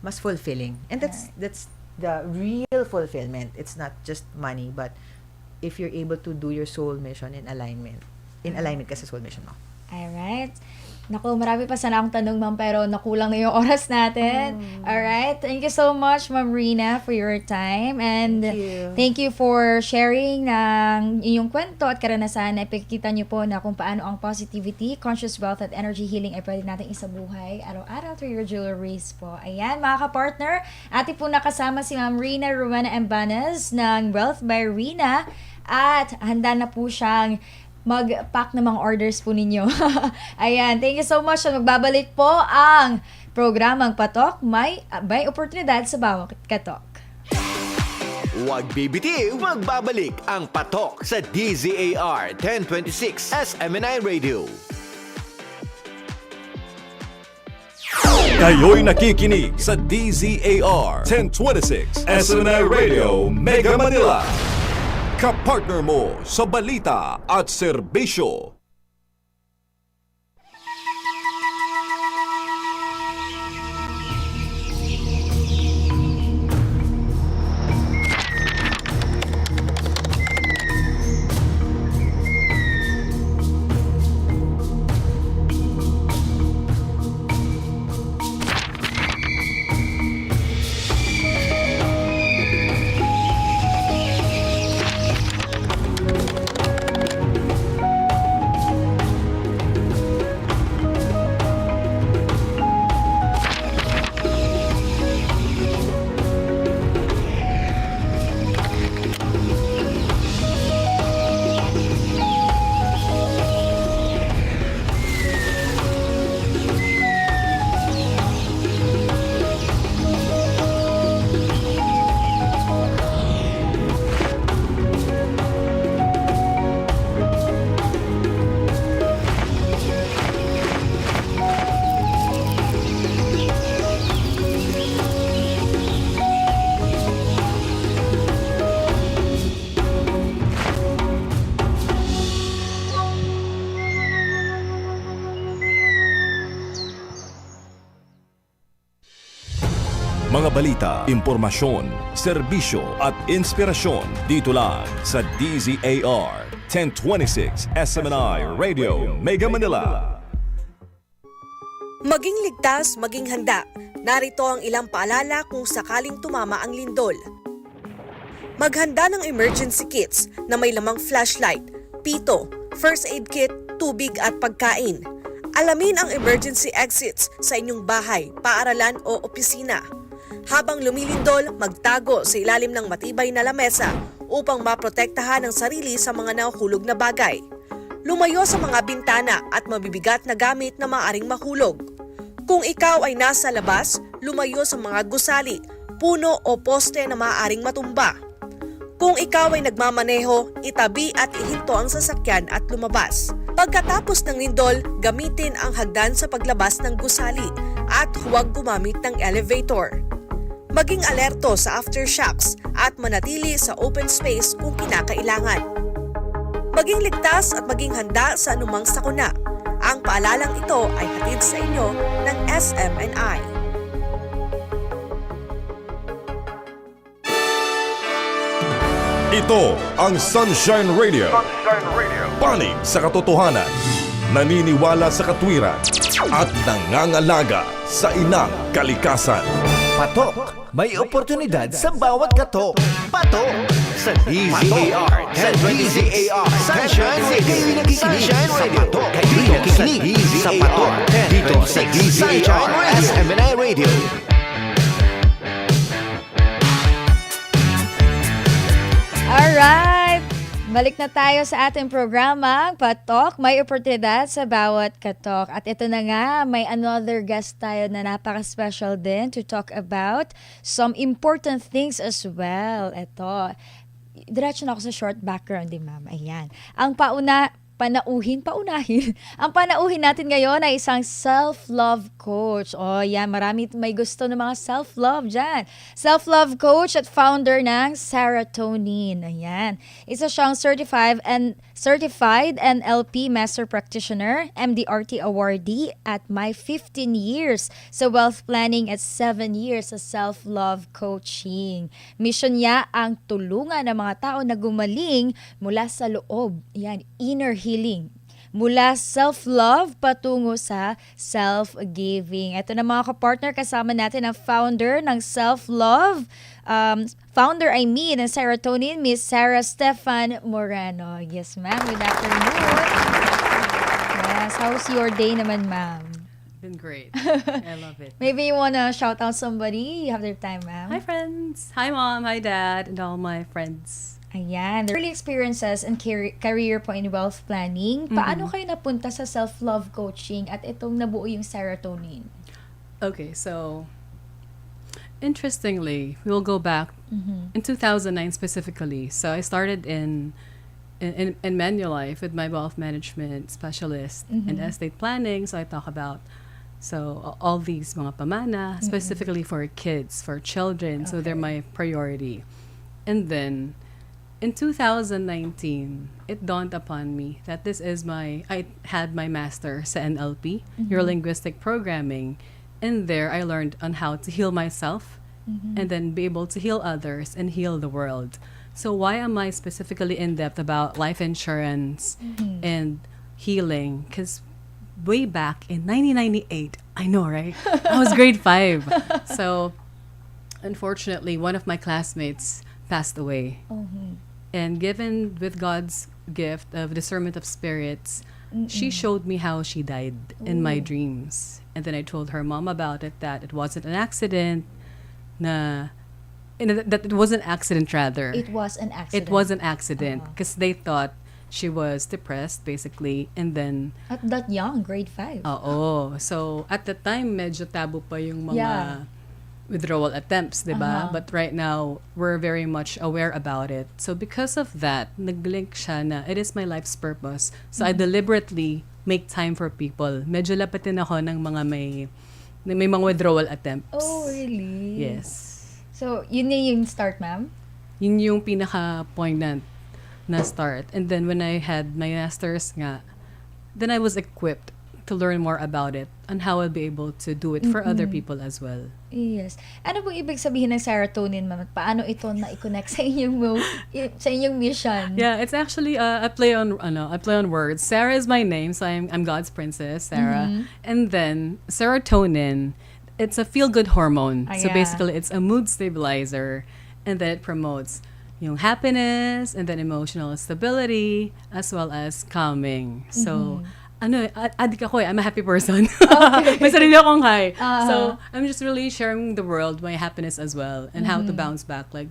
mas fulfilling. And that's the real fulfillment. It's not just money, but if you're able to do your soul mission in alignment ka sa soul mission mo. Alright. Naku, marami pa sana akong tanong, ma'am, pero nakulang na yung oras natin. Alright. Thank you so much, Ma'am Rina, for your time. And thank you for sharing ng inyong kwento at karanasan. Ipikita niyo po na kung paano ang positivity, conscious wealth at energy healing ay pwede natin isabuhay araw-araw through your jewelries po. Ayan, mga ka-partner, atin po nakasama si Ma'am Rina Rowena Embanes ng Wealth by Rina at handa na po siyang mag-pack ng mga orders po ninyo. Ayan, thank you so much. Magbabalik po ang programang Patok, may oportunidad sa bawat katok. Huwag bibitiw, magbabalik ang Patok sa DZAR 1026 SMNI Radio. Kayo'y nakikinig sa DZAR 1026 SMNI Radio Mega Manila. Kapartner mo sa balita at serbisyo. Mga balita, impormasyon, serbisyo at inspirasyon dito lang sa DZAR 1026 SMNI Radio Mega Manila. Maging ligtas, maging handa. Narito ang ilang paalala kung sakaling tumama ang lindol. Maghanda ng emergency kits na may lamang flashlight, pito, first aid kit, tubig at pagkain. Alamin ang emergency exits sa inyong bahay, paaralan o opisina. Habang lumilindol, magtago sa ilalim ng matibay na lamesa upang maprotektahan ang sarili sa mga nahuhulog na bagay. Lumayo sa mga bintana at mabibigat na gamit na maaring mahulog. Kung ikaw ay nasa labas, lumayo sa mga gusali, puno o poste na maaaring matumba. Kung ikaw ay nagmamaneho, itabi at ihinto ang sasakyan at lumabas. Pagkatapos ng lindol, gamitin ang hagdan sa paglabas ng gusali at huwag gumamit ng elevator. Maging alerto sa aftershocks at manatili sa open space kung kinakailangan. Maging ligtas at maging handa sa anumang sakuna. Ang paalalang ito ay hatid sa inyo ng SM&I. Ito ang Sunshine Radio. Panig sa katotohanan, naniniwala sa katwiran, at nangangalaga sa inang kalikasan. Patok, may oportunidad sa bawat katok. Patok sa DZAR. Sa DZAR. Sunshine Radio. Sunshine Radio. Kayo nakikinig sa Patok. Dito sa DZAR. SM&I Radio. Alright! Balik na tayo sa ating programang Patok, may oportunidad sa bawat katok. At ito na nga, may another guest tayo na napaka-special din to talk about some important things as well. Ito, diretso na ako sa short background din, ma'am. Ayan. Ang paunahin. Ang panauhin natin ngayon ay isang self-love coach. O yan, marami may gusto ng mga self-love dyan. Self-love coach at founder ng Serotonin. Ayan. Isa siyang certified NLP Master Practitioner, MDRT awardee at may 15 years sa wealth planning at 7 years sa self-love coaching. Mission niya ang tulungan ng mga tao na gumaling mula sa loob. Yan, inner healing. Mula self-love patungo sa self-giving. Ito na mga kapartner, kasama natin ang founder ng self-love. Founder ng Serotonin, Miss Sarah Stefan Moreno. Yes, ma'am. Good afternoon. Yes, how's your day naman, ma'am? Been great. I love it. Maybe you wanna shout out somebody? You have their time, ma'am. Hi, friends. Hi, Mom. Hi, Dad. And all my friends. Ayan. The early experiences and career po in wealth planning. Paano kayo napunta sa self-love coaching at itong nabuo yung Serotonin? Okay, so interestingly, we'll go back in 2009 specifically. So I started in Manulife with my wealth management specialist and estate planning. So I talk about all these mga pamana, specifically for kids, for children. So they're my priority. And then in 2019, it dawned upon me that I had my master sa NLP, Neuro-Linguistic Programming. And there I learned on how to heal myself and then be able to heal others and heal the world. So why am I specifically in depth about life insurance and healing? Because way back in 1998, I know, right? I was grade 5. So unfortunately, one of my classmates passed away. And given with God's gift of discernment of spirits, she showed me how she died in my dreams. And then I told her mom about it, that it wasn't an accident, that it was an accident rather. It was an accident. It was an accident because they thought she was depressed basically, and then At that young, grade 5. So at the time medyo taboo pa yung mga withdrawal attempts, diba? But right now, we're very much aware about it. So because of that, nag-link siya na it is my life's purpose. So I deliberately make time for people. Medyo lapitin ako ng mga may mga withdrawal attempts. Oh, really? Yes. So, yun yung start, ma'am? Yun yung pinaka-poignant na start. And then when I had my master's nga, then I was equipped to learn more about it and how I'll be able to do it for other people as well. Yes. Ano bang ibig sabihin ng serotonin, ma'am? At paano ito na-connect sa inyong mission? Yeah, it's actually I play on words. Sarah is my name, so I'm God's princess, Sarah. And then serotonin, it's a feel-good hormone. So basically, it's a mood stabilizer, and then it promotes yung happiness and then emotional stability as well as calming. So adik ako I'm a happy person. May sarili akong high. So, I'm just really sharing the world my happiness as well and how to bounce back like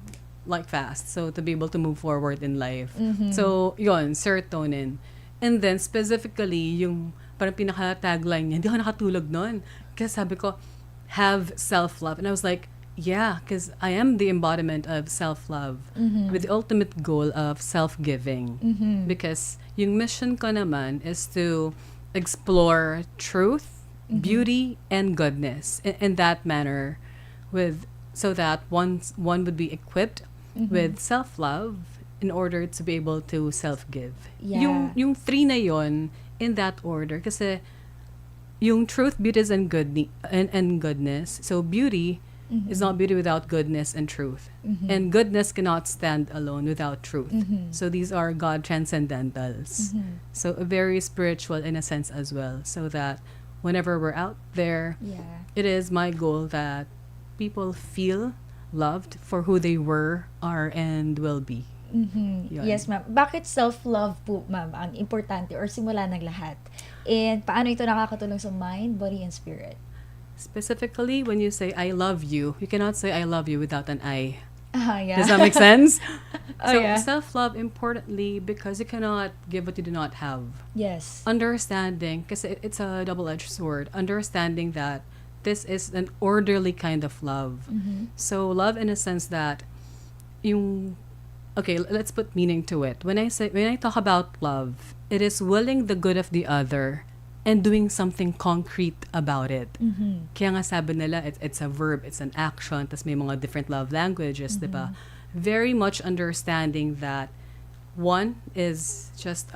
fast. So, to be able to move forward in life. So, yun, serotonin. And then, specifically, yung parang pinaka-tagline niya, hindi ako nakatulog nun. Kasi sabi ko, have self-love. And I was like, yeah, because I am the embodiment of self-love with the ultimate goal of self-giving. Because yung mission ko naman is to explore truth, beauty, and goodness in that manner, so that one would be equipped with self-love in order to be able to self-give. Yeah. Yung three na yon in that order. Kasi yung truth, beauty, and goodness. So beauty is not beauty without goodness and truth. And goodness cannot stand alone without truth. So these are God transcendentals. So very spiritual in a sense as well. So that whenever we're out there, Yeah. it is my goal that people feel loved for who they were, are, and will be. Yun. Yes, ma'am. Bakit self-love po, ma'am, ang importante or simula ng lahat? And paano ito nakakatulong sa mind, body, and spirit? Specifically, when you say I love you cannot say I love you without an I. Yeah. Does that make sense? Oh, So yeah. self-love importantly because you cannot give what you do not have. Yes. Understanding, kasi it's a double-edged sword. Understanding that this is an orderly kind of love. So love in a sense that okay, let's put meaning to it. When I talk about love, it is willing the good of the other and doing something concrete about it. Kaya nga sabi nila, it's a verb, it's an action, tas may mga different love languages, diba? Very much understanding that one is just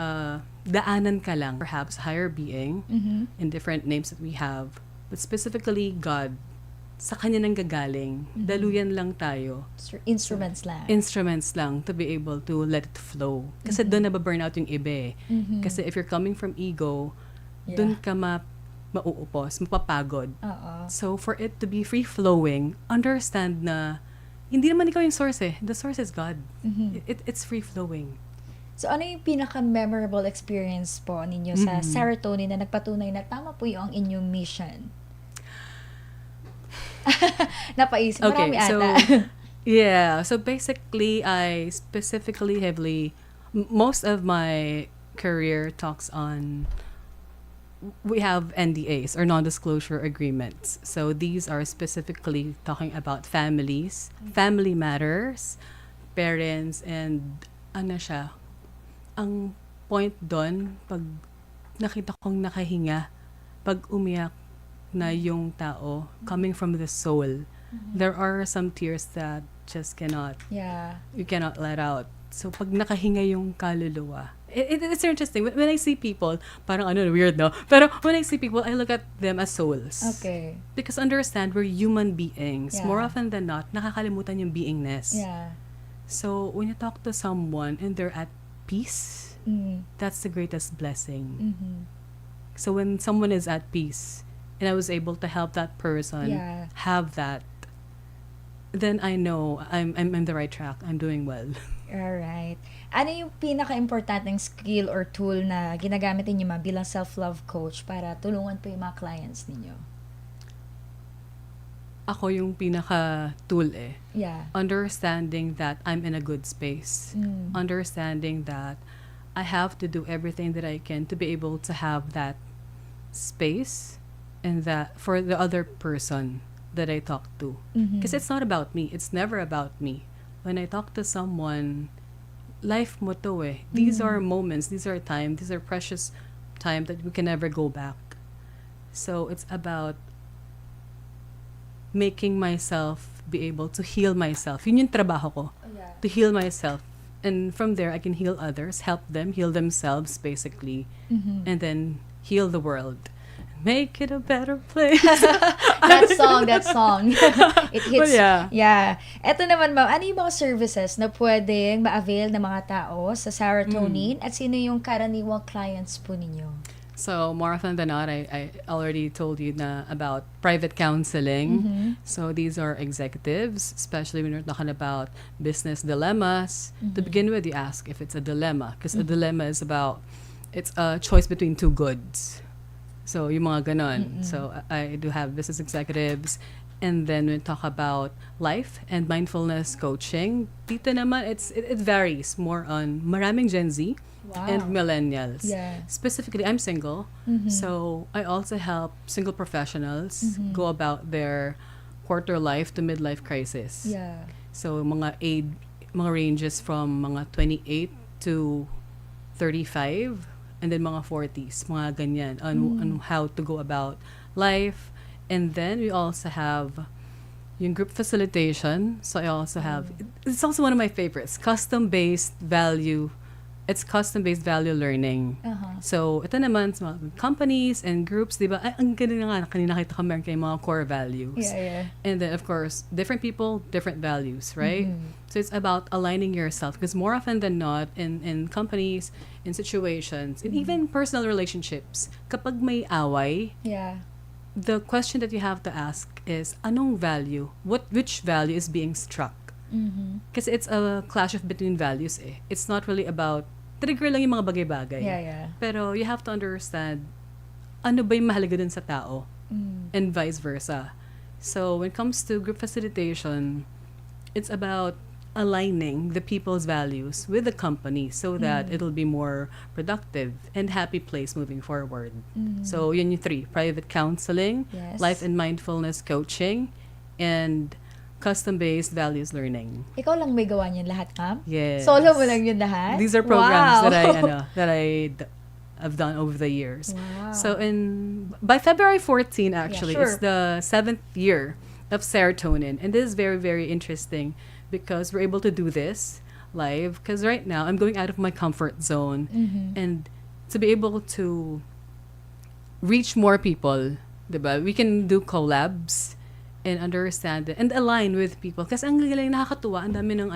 daanan ka lang, perhaps higher being, in different names that we have, but specifically God, sa kanya nang gagaling, daluyan lang tayo. Instruments lang. Instruments lang to be able to let it flow. Kasi doon nababurn out yung iba eh. Kasi if you're coming from ego, doon ka mauupos, mapapagod. So for it to be free-flowing, understand na hindi naman ikaw yung source eh. The source is God. It's free-flowing. So ano yung pinaka-memorable experience po ninyo sa serotonin na nagpatunay na tama po yung inyong mission? Napaisip. Marami ata. So yeah. So basically, I specifically most of my career talks on, we have NDAs or non-disclosure agreements. So these are specifically talking about families, family matters, parents, and ano siya, ang point doon, pag nakita kong nakahinga, pag umiyak na yung tao coming from the soul, there are some tears that just you cannot let out. So pag nakahinga yung kaluluwa, it's interesting. When I see people, parang weird, no? Pero when I see people, I look at them as souls. Okay. Because understand, we're human beings. Yeah. More often than not, nakakalimutan yung beingness. Yeah. So when you talk to someone and they're at peace, that's the greatest blessing. So when someone is at peace, and I was able to help that person have that, then I know I'm on the right track. I'm doing well. Alright. Ano yung pinaka-importanteng skill or tool na ginagamit ninyo ma'am bilang self-love coach para tulungan po yung mga clients ninyo? Ako yung pinaka-tool eh. Yeah. Understanding that I'm in a good space. Understanding that I have to do everything that I can to be able to have that space and that for the other person that I talk to. Because it's not about me. It's never about me. When I talk to someone, life mo to eh. These are moments, these are time, these are precious time that we can never go back. So it's about making myself be able to heal myself. Yun yung trabaho ko. To heal myself. And from there, I can heal others, help them heal themselves, basically. And then heal the world. Make it a better place. That song. It hits. Well, yeah. Eto naman ma'am, ano yung mga services na pwedeng ma-avail ng mga tao sa serotonin at sino yung karaniwang clients po ninyo? So more often than not, I already told you na about private counseling. So these are executives, especially when you're talking about business dilemmas. To begin with, you ask if it's a dilemma, because a dilemma is it's a choice between two goods. So yung mga ganon. So I do have business executives. And then we talk about life and mindfulness coaching. Dito naman, it varies more on maraming Gen Z and millennials. Yeah. Specifically, I'm single. So I also help single professionals go about their quarter life to midlife crisis. Yeah. So mga ranges from mga 28 to 35 and then mga 40s, mga ganyan on how to go about life. And then we also have yung group facilitation. So I also have, it's also one of my favorites, custom-based value. It's custom-based value learning. So ito naman sa mga companies and groups, di ba? Ay, ang ganda nga, kanina nakita ko meron kayong mga core values. Yeah. And then, of course, different people, different values, right? So it's about aligning yourself. Because more often than not, in companies, in situations, and even personal relationships, kapag may away, Yeah. the question that you have to ask is, anong value? Which value is being struck? Kasi it's a clash of between values eh. It's not really about, trigger lang yung mga bagay-bagay. Yeah. Pero you have to understand, ano ba yung mahalaga dun sa tao? And vice versa. So when it comes to group facilitation, it's about aligning the people's values with the company so that it'll be more productive and happy place moving forward. So yun yung 3, private counseling, Yes. life and mindfulness coaching, and custom-based values learning. Ikaw lang may gawa niyan lahat, ma'am? Yes. Solo mo lang yun lahat? These are programs Wow. that I've done over the years. Wow. So by February 14 actually, sure. it's the 7th year of serotonin, and this is very, very interesting because we're able to do this live because right now I'm going out of my comfort zone and to be able to reach more people, diba? We can do collabs and understand it and align with people. Kasi ang galing, nakakatuwa, ang dami ng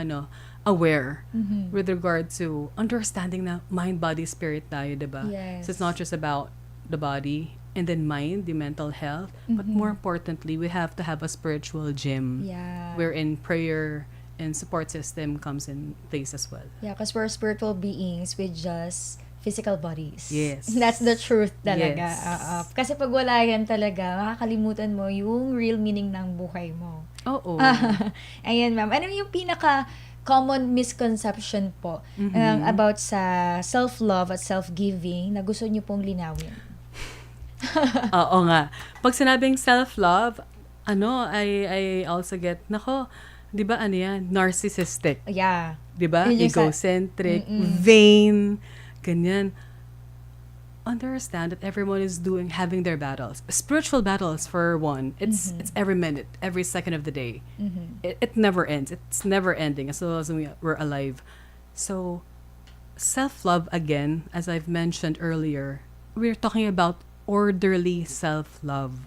aware with regard to understanding na mind, body, spirit tayo, diba? Yes. So it's not just about the body and then mind, the mental health, but more importantly, we have to have a spiritual gym Yeah. wherein prayer and support system comes in place as well. Yeah, because we're spiritual beings with just physical bodies. Yes. That's the truth talaga. Yes. Kasi pag wala yan talaga, makakalimutan mo yung real meaning ng buhay mo. Oo. Ayan, ma'am. Ano yung pinaka-common misconception po about sa self-love at self-giving na gusto niyo pong linawin? Oo nga. Pag sinabing self-love, I also get, di ba yan? Narcissistic. Yeah. Di ba? Yun yung Egocentric, vain, ganyan. Understand that everyone is having their battles. Spiritual battles, for one. It's every minute, every second of the day. It never ends. It's never ending as long as we're alive. So, self-love, again, as I've mentioned earlier, we're talking about orderly self-love.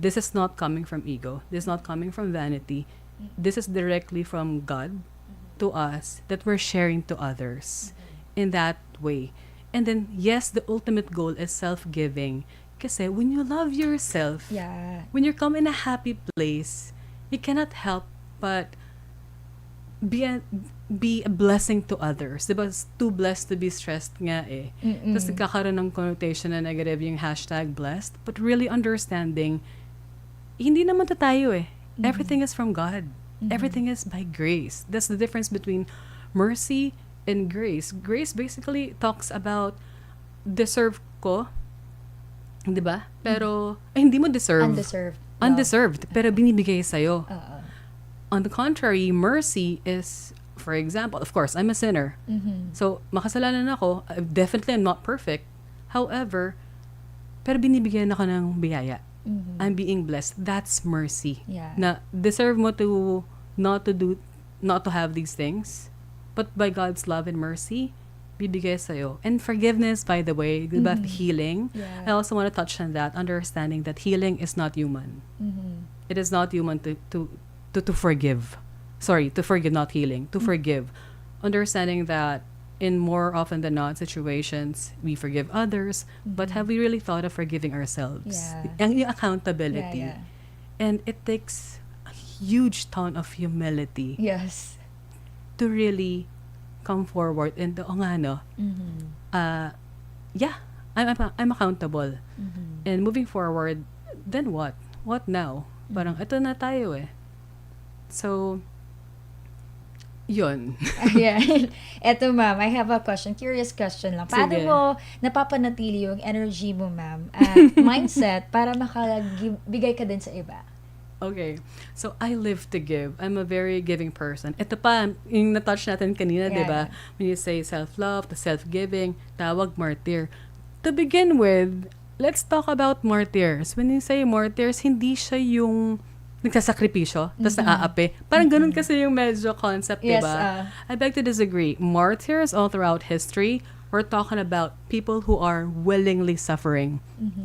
This is not coming from ego. This is not coming from vanity. This is directly from God to us that we're sharing to others in that way. And then, yes, the ultimate goal is self-giving. Kasi when you love yourself, Yeah. when you come in a happy place, you cannot help but be a blessing to others. Diba? It's too blessed to be stressed nga eh. Tapos nagkakaroon ng connotation na negative yung #blessed. But really understanding, hindi naman tayo eh. Everything is from God. Everything is by grace. That's the difference between mercy and grace. Grace basically talks about deserve ko, 'di ba? Pero hindi mo deserve. Undeserved. Undeserved, pero binibigay sa'yo. On the contrary, mercy is, for example, of course, I'm a sinner. So, makasalanan ako. Definitely, I'm not perfect. However, pero binibigyan ako ng biyaya. I'm being blessed. That's mercy. Yeah. Na deserve mo to not to have these things, but by God's love and mercy, bibigay sa'yo. And forgiveness, by the way, diba, healing. Yeah. I also want to touch on that, understanding that healing is not human. It is not human to forgive. Sorry, to forgive, not healing. To forgive. Understanding that in more often than not situations, we forgive others, but have we really thought of forgiving ourselves? Yeah. Yung accountability. Yeah. And it takes a huge ton of humility Yes. to really come forward and I'm accountable. And moving forward, then what? What now? Parang ito na tayo eh. So, yun. Ayan. Eto, ma'am, I have a question. Curious question lang. Paano Sige. mo napapanatili yung energy mo, ma'am, at mindset para makabigay ka din sa iba? Okay. So, I live to give. I'm a very giving person. Ito pa, yung na-touch natin kanina, Yeah, di ba? When you say self-love, the self-giving, tawag martyr. To begin with, let's talk about martyrs. When you say martyrs, hindi siya yung nagsasakripisyo, tapos naaapi. Parang ganun kasi yung medyo concept, Yes, diba? I beg to disagree. Martyrs all throughout history, we're talking about people who are willingly suffering,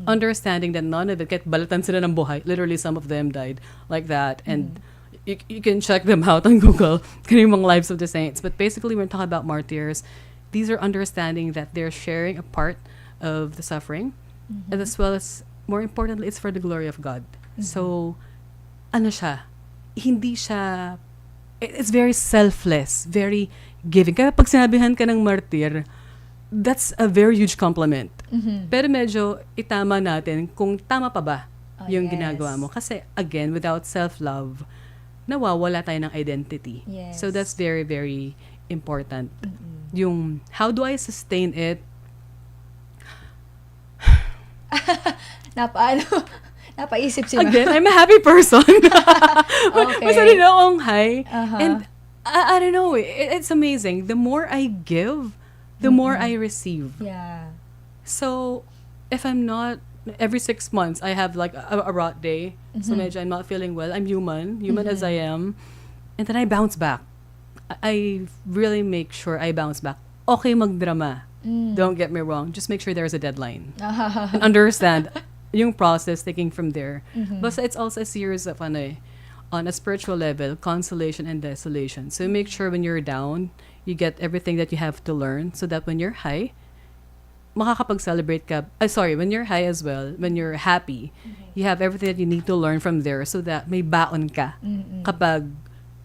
understanding that none of it, kahit balatan sila ng buhay, literally some of them died like that, and you can check them out on Google, yung mga lives of the saints. But basically, when we're talking about martyrs, these are understanding that they're sharing a part of the suffering, and as well as, more importantly, it's for the glory of God. So, ano siya, hindi siya, it's very selfless, very giving. Kaya pag sinabihan ka ng martir, that's a very huge compliment. Pero medyo itama natin kung tama pa ba yung ginagawa mo. Kasi again, without self-love, nawawala tayo ng identity. Yes. So that's very, very important. Yung, how do I sustain it? Napaisip si Ma'am. Again, I'm a happy person. Okay. Basta rin akong high. Uh-huh. And I don't know, it's amazing. The more I give, the more I receive. Yeah. So, if I'm not, every 6 months, I have like a rot day. So, medyo I'm not feeling well. I'm human as I am. And then I bounce back. I really make sure I bounce back. Okay magdrama. Don't get me wrong. Just make sure there's a deadline. And understand yung process taking from there. But it's also a series of on a spiritual level, consolation and desolation. So make sure when you're down, you get everything that you have to learn so that when you're high, makakapag-celebrate ka. When you're high as well, when you're happy, you have everything that you need to learn from there so that may baon ka kapag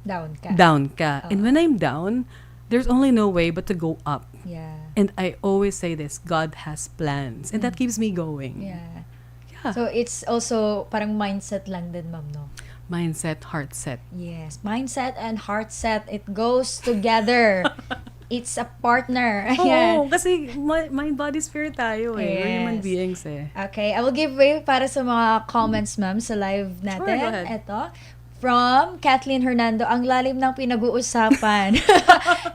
Down ka. And when I'm down, there's only no way but to go up. Yeah. And I always say this, God has plans. And that keeps me going. Yeah. Yeah. So, it's also parang mindset lang din, ma'am, no? Mindset, heart set. Yes. Mindset and heart set, it goes together. It's a partner. Oo, kasi mind, body, spirit tayo eh. We're human Yes. beings eh. Okay, I will give way para sa mga comments, ma'am, sa live natin. Sure, go ahead. Ito, from Kathleen Hernando, ang lalim ng pinag-uusapan.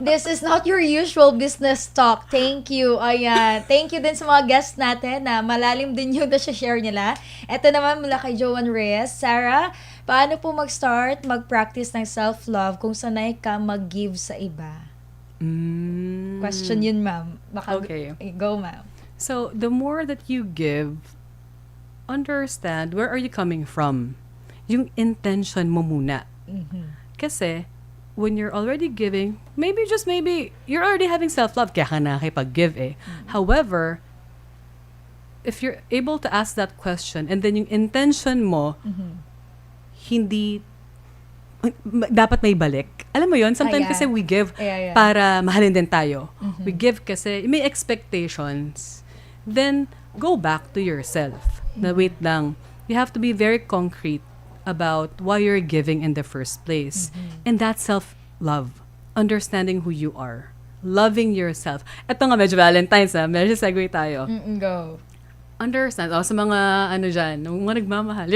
This is not your usual business talk. Thank you. Ayan. Thank you din sa mga guests natin na malalim din yung na-share nila. Ito naman mula kay Joan Reyes. Sarah, paano po mag-start, mag-practice ng self-love kung sanay ka mag-give sa iba? Question yun, ma'am. Okay. Go, ma'am. So, the more that you give, understand where are you coming from. Yung intention mo muna. Kasi, when you're already giving, maybe you're already having self-love, kaya ka nakikipag-give eh. However, if you're able to ask that question, and then yung intention mo, hindi, dapat may balik. Alam mo yun, sometimes yeah. kasi we give Yeah. para mahalin din tayo. We give kasi, may expectations. Then, go back to yourself. Na wait lang, you have to be very concrete about why you're giving in the first place. And that's self-love. Understanding who you are. Loving yourself. Ito nga, medyo Valentine's medyo segue tayo. Go. Understand. Sa mga dyan, mga nagmamahal.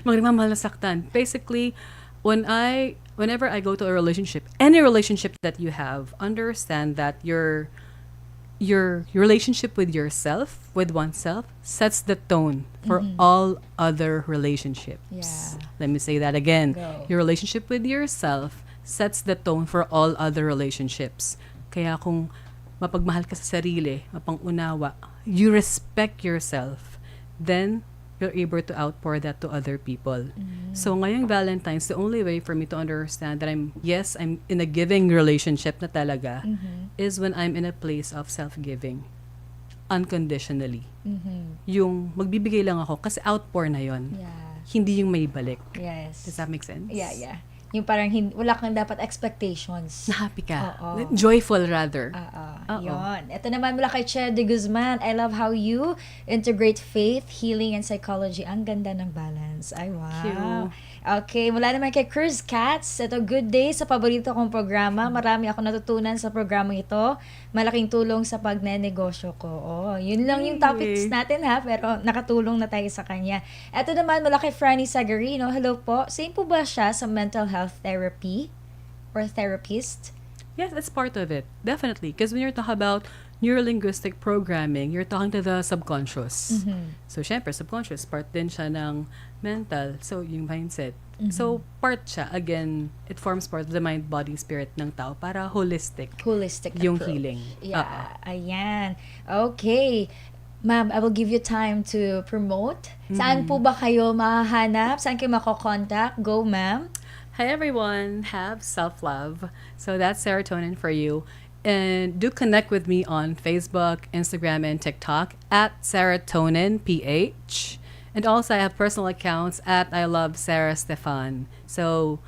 Mga nagmamahal na saktan. Basically, whenever I go to a relationship, any relationship that you have, understand that your relationship with yourself, with oneself, sets the tone for all other relationships. Yeah. Let me say that again. Go. Your relationship with yourself sets the tone for all other relationships. Kaya kung mapagmahal ka sa sarili, mapang-unawa, you respect yourself, then you're able to outpour that to other people. So ngayong Valentine's, the only way for me to understand that I'm in a giving relationship na talaga is when I'm in a place of self-giving. Unconditionally. Yung magbibigay lang ako kasi outpour na yon. Yeah. Hindi yung may balik. Yes. Does that make sense? Yeah. Yung parang wala kang dapat expectations. Na happy ka. Oo. Joyful rather. Yun. Ito naman mula kay Che de Guzman. I love how you integrate faith, healing, and psychology. Ang ganda ng balance. Ay, wow. Thank you. Okay, mula naman kay Cruz Cats. Ito, good day sa paborito kong programa. Marami ako natutunan sa programa ito. Malaking tulong sa pagnenegosyo ko. Oh, yun lang yung topics natin ha, pero nakatulong na tayo sa kanya. Ito naman mula kay Franny Sagarino. Hello po. Same po ba siya sa mental health therapy or therapist? Yes, it's part of it. Definitely. Because when you're talking about neurolinguistic programming, you're talking to the subconscious. So, syempre, subconscious, part din siya ng mental. So, yung mindset. So, part siya. Again, it forms part of the mind, body, spirit ng tao para holistic yung approach. healing. Yeah, ayan. Okay. Ma'am, I will give you time to promote. Saan po ba kayo mahahanap? Saan kayo makokontakt? Go, ma'am. Hi everyone, have self-love. So that's serotonin for you. And do connect with me on Facebook, Instagram, and TikTok at serotoninph. And also I have personal accounts at I love Sarah Stefan. So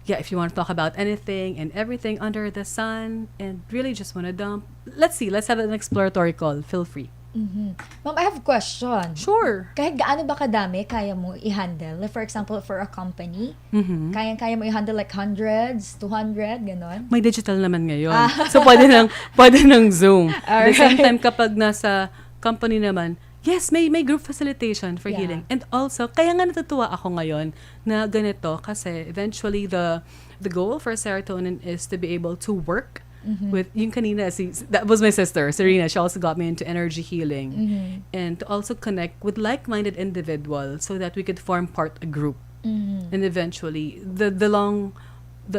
yeah, if you want to talk about anything and everything under the sun and really just want to dump, let's have an exploratory call. Feel free. Ma'am, I have a question. Sure. Kahit gaano ba kadami kaya mo i-handle? Like for example, for a company, kaya mo i-handle like hundreds, 200, ganon? May digital naman ngayon. So, pwede ng Zoom. At the same time, kapag nasa company naman, yes, may group facilitation for healing. And also, kaya nga natutuwa ako ngayon na ganito kasi eventually the goal for serotonin is to be able to work with yung kanina, that was my sister, Serena. She also got me into energy healing. And to also connect with like-minded individuals so that we could form a group. And eventually, the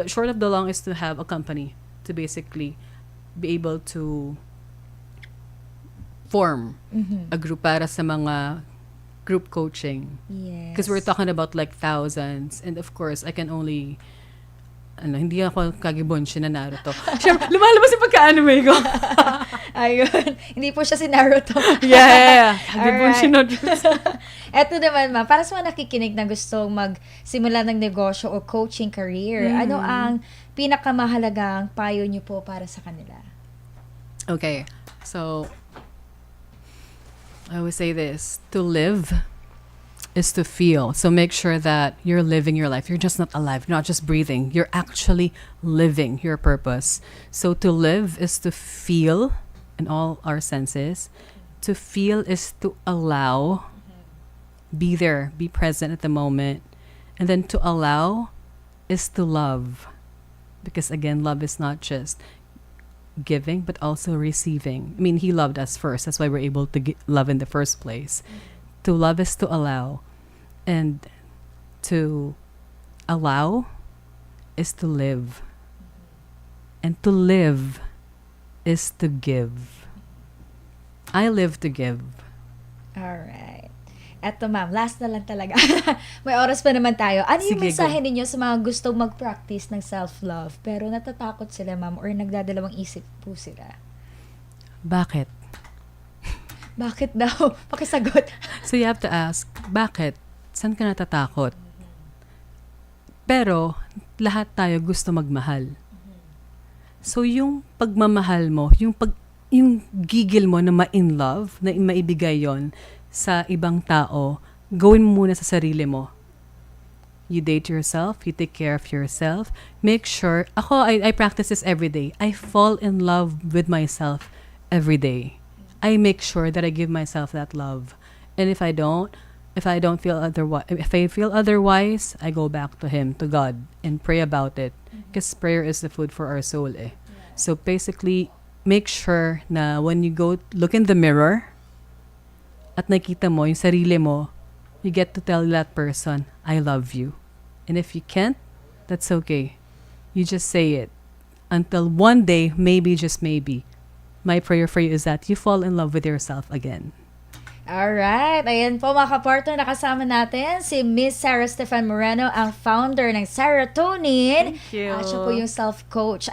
short of the long is to have a company to basically be able to form a group para sa mga group coaching. Yes. Because we're talking about like thousands. And of course, I can only hindi ako kagibonshi na Naruto. Siyempre, lumalabas yung pagka-anime ko. Ayun. Hindi po siya si Naruto. Yeah. Kagibonshi na Naruto. Eto naman, ma'am, para sa mga nakikinig na gustong magsimula ng negosyo o coaching career, ano ang pinakamahalagang payo niyo po para sa kanila? Okay. So, I always say this. To live is to feel. So make sure that you're living your life. You're just not alive. You're not just breathing. You're actually living your purpose. So to live is to feel in all our senses. To feel is to allow, be there, be present at the moment. And then to allow is to love. Because again, love is not just giving, but also receiving. I mean, he loved us first. That's why we're able to love in the first place. To love is to allow. And to allow is to live. And to live is to give. I live to give. Alright. Eto ma'am, last na lang talaga. May oras pa naman tayo. Ano yung Sige, mensahe ninyo sa mga gustong mag-practice ng self-love pero natatakot sila ma'am or nagdadalawang isip po sila? Bakit? Bakit daw? Pakisagot. So you have to ask, bakit? Saan ka natatakot? Pero, lahat tayo gusto magmahal. So yung pagmamahal mo, yung gigil mo na ma-in love, na maibigay yon sa ibang tao, gawin mo muna sa sarili mo. You date yourself, you take care of yourself. Make sure, I practice this every day. I fall in love with myself every day. I make sure that I give myself that love. And if I feel otherwise, I go back to Him, to God, and pray about it. Because prayer is the food for our soul. So basically, make sure na when you go look in the mirror, at nakita mo yung sarili mo, you get to tell that person, I love you. And if you can't, that's okay. You just say it. Until one day, maybe, just maybe, my prayer for you is that you fall in love with yourself again. Alright, ayan po mga kapartner, nakasama natin si Miss Sarah Stefan Moreno, ang founder ng Serotonin. Thank you. At siya po yung self-love coach.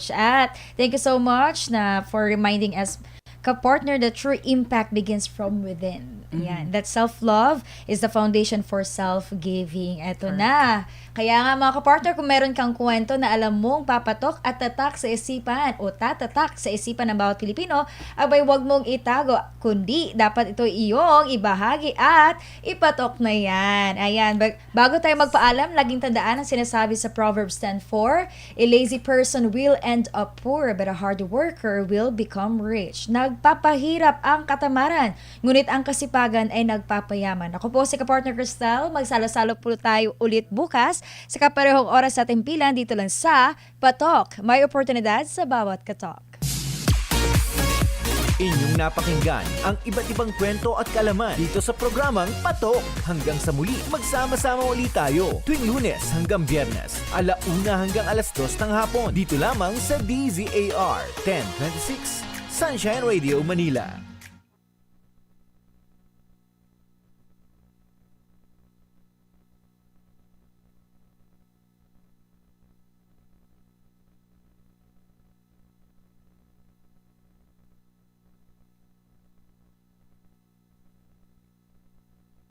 At thank you so much for reminding us, kapartner, that true impact begins from within. Ayan, that self-love is the foundation for self-giving. Eto na. Kaya nga mga kapartner, kung meron kang kwento na alam mong papatok at tatak sa isipan o tatatak sa isipan ng bawat Pilipino, abay wag mong itago, kundi dapat ito iyong ibahagi at ipatok na yan. Ayan, bago tayo magpaalam, laging tandaan ang sinasabi sa Proverbs 10:4, a lazy person will end up poor, but a hard worker will become rich. Nagpapahirap ang katamaran, ngunit ang kasipagan ay nagpapayaman. Ako po si kapartner Cristel, magsalo-salo po tayo ulit bukas sa kaparehong oras sa ating pilan dito lang sa Patok. May oportunidad sa bawat katok. Inyong napakinggan ang iba't ibang kwento at kalaman dito sa programang Patok. Hanggang sa muli, magsama-sama ulit tayo tuwing Lunes hanggang Biyernes, 1:00 hanggang 2:00 ng hapon. Dito lamang sa DZAR 1026 Sunshine Radio Manila.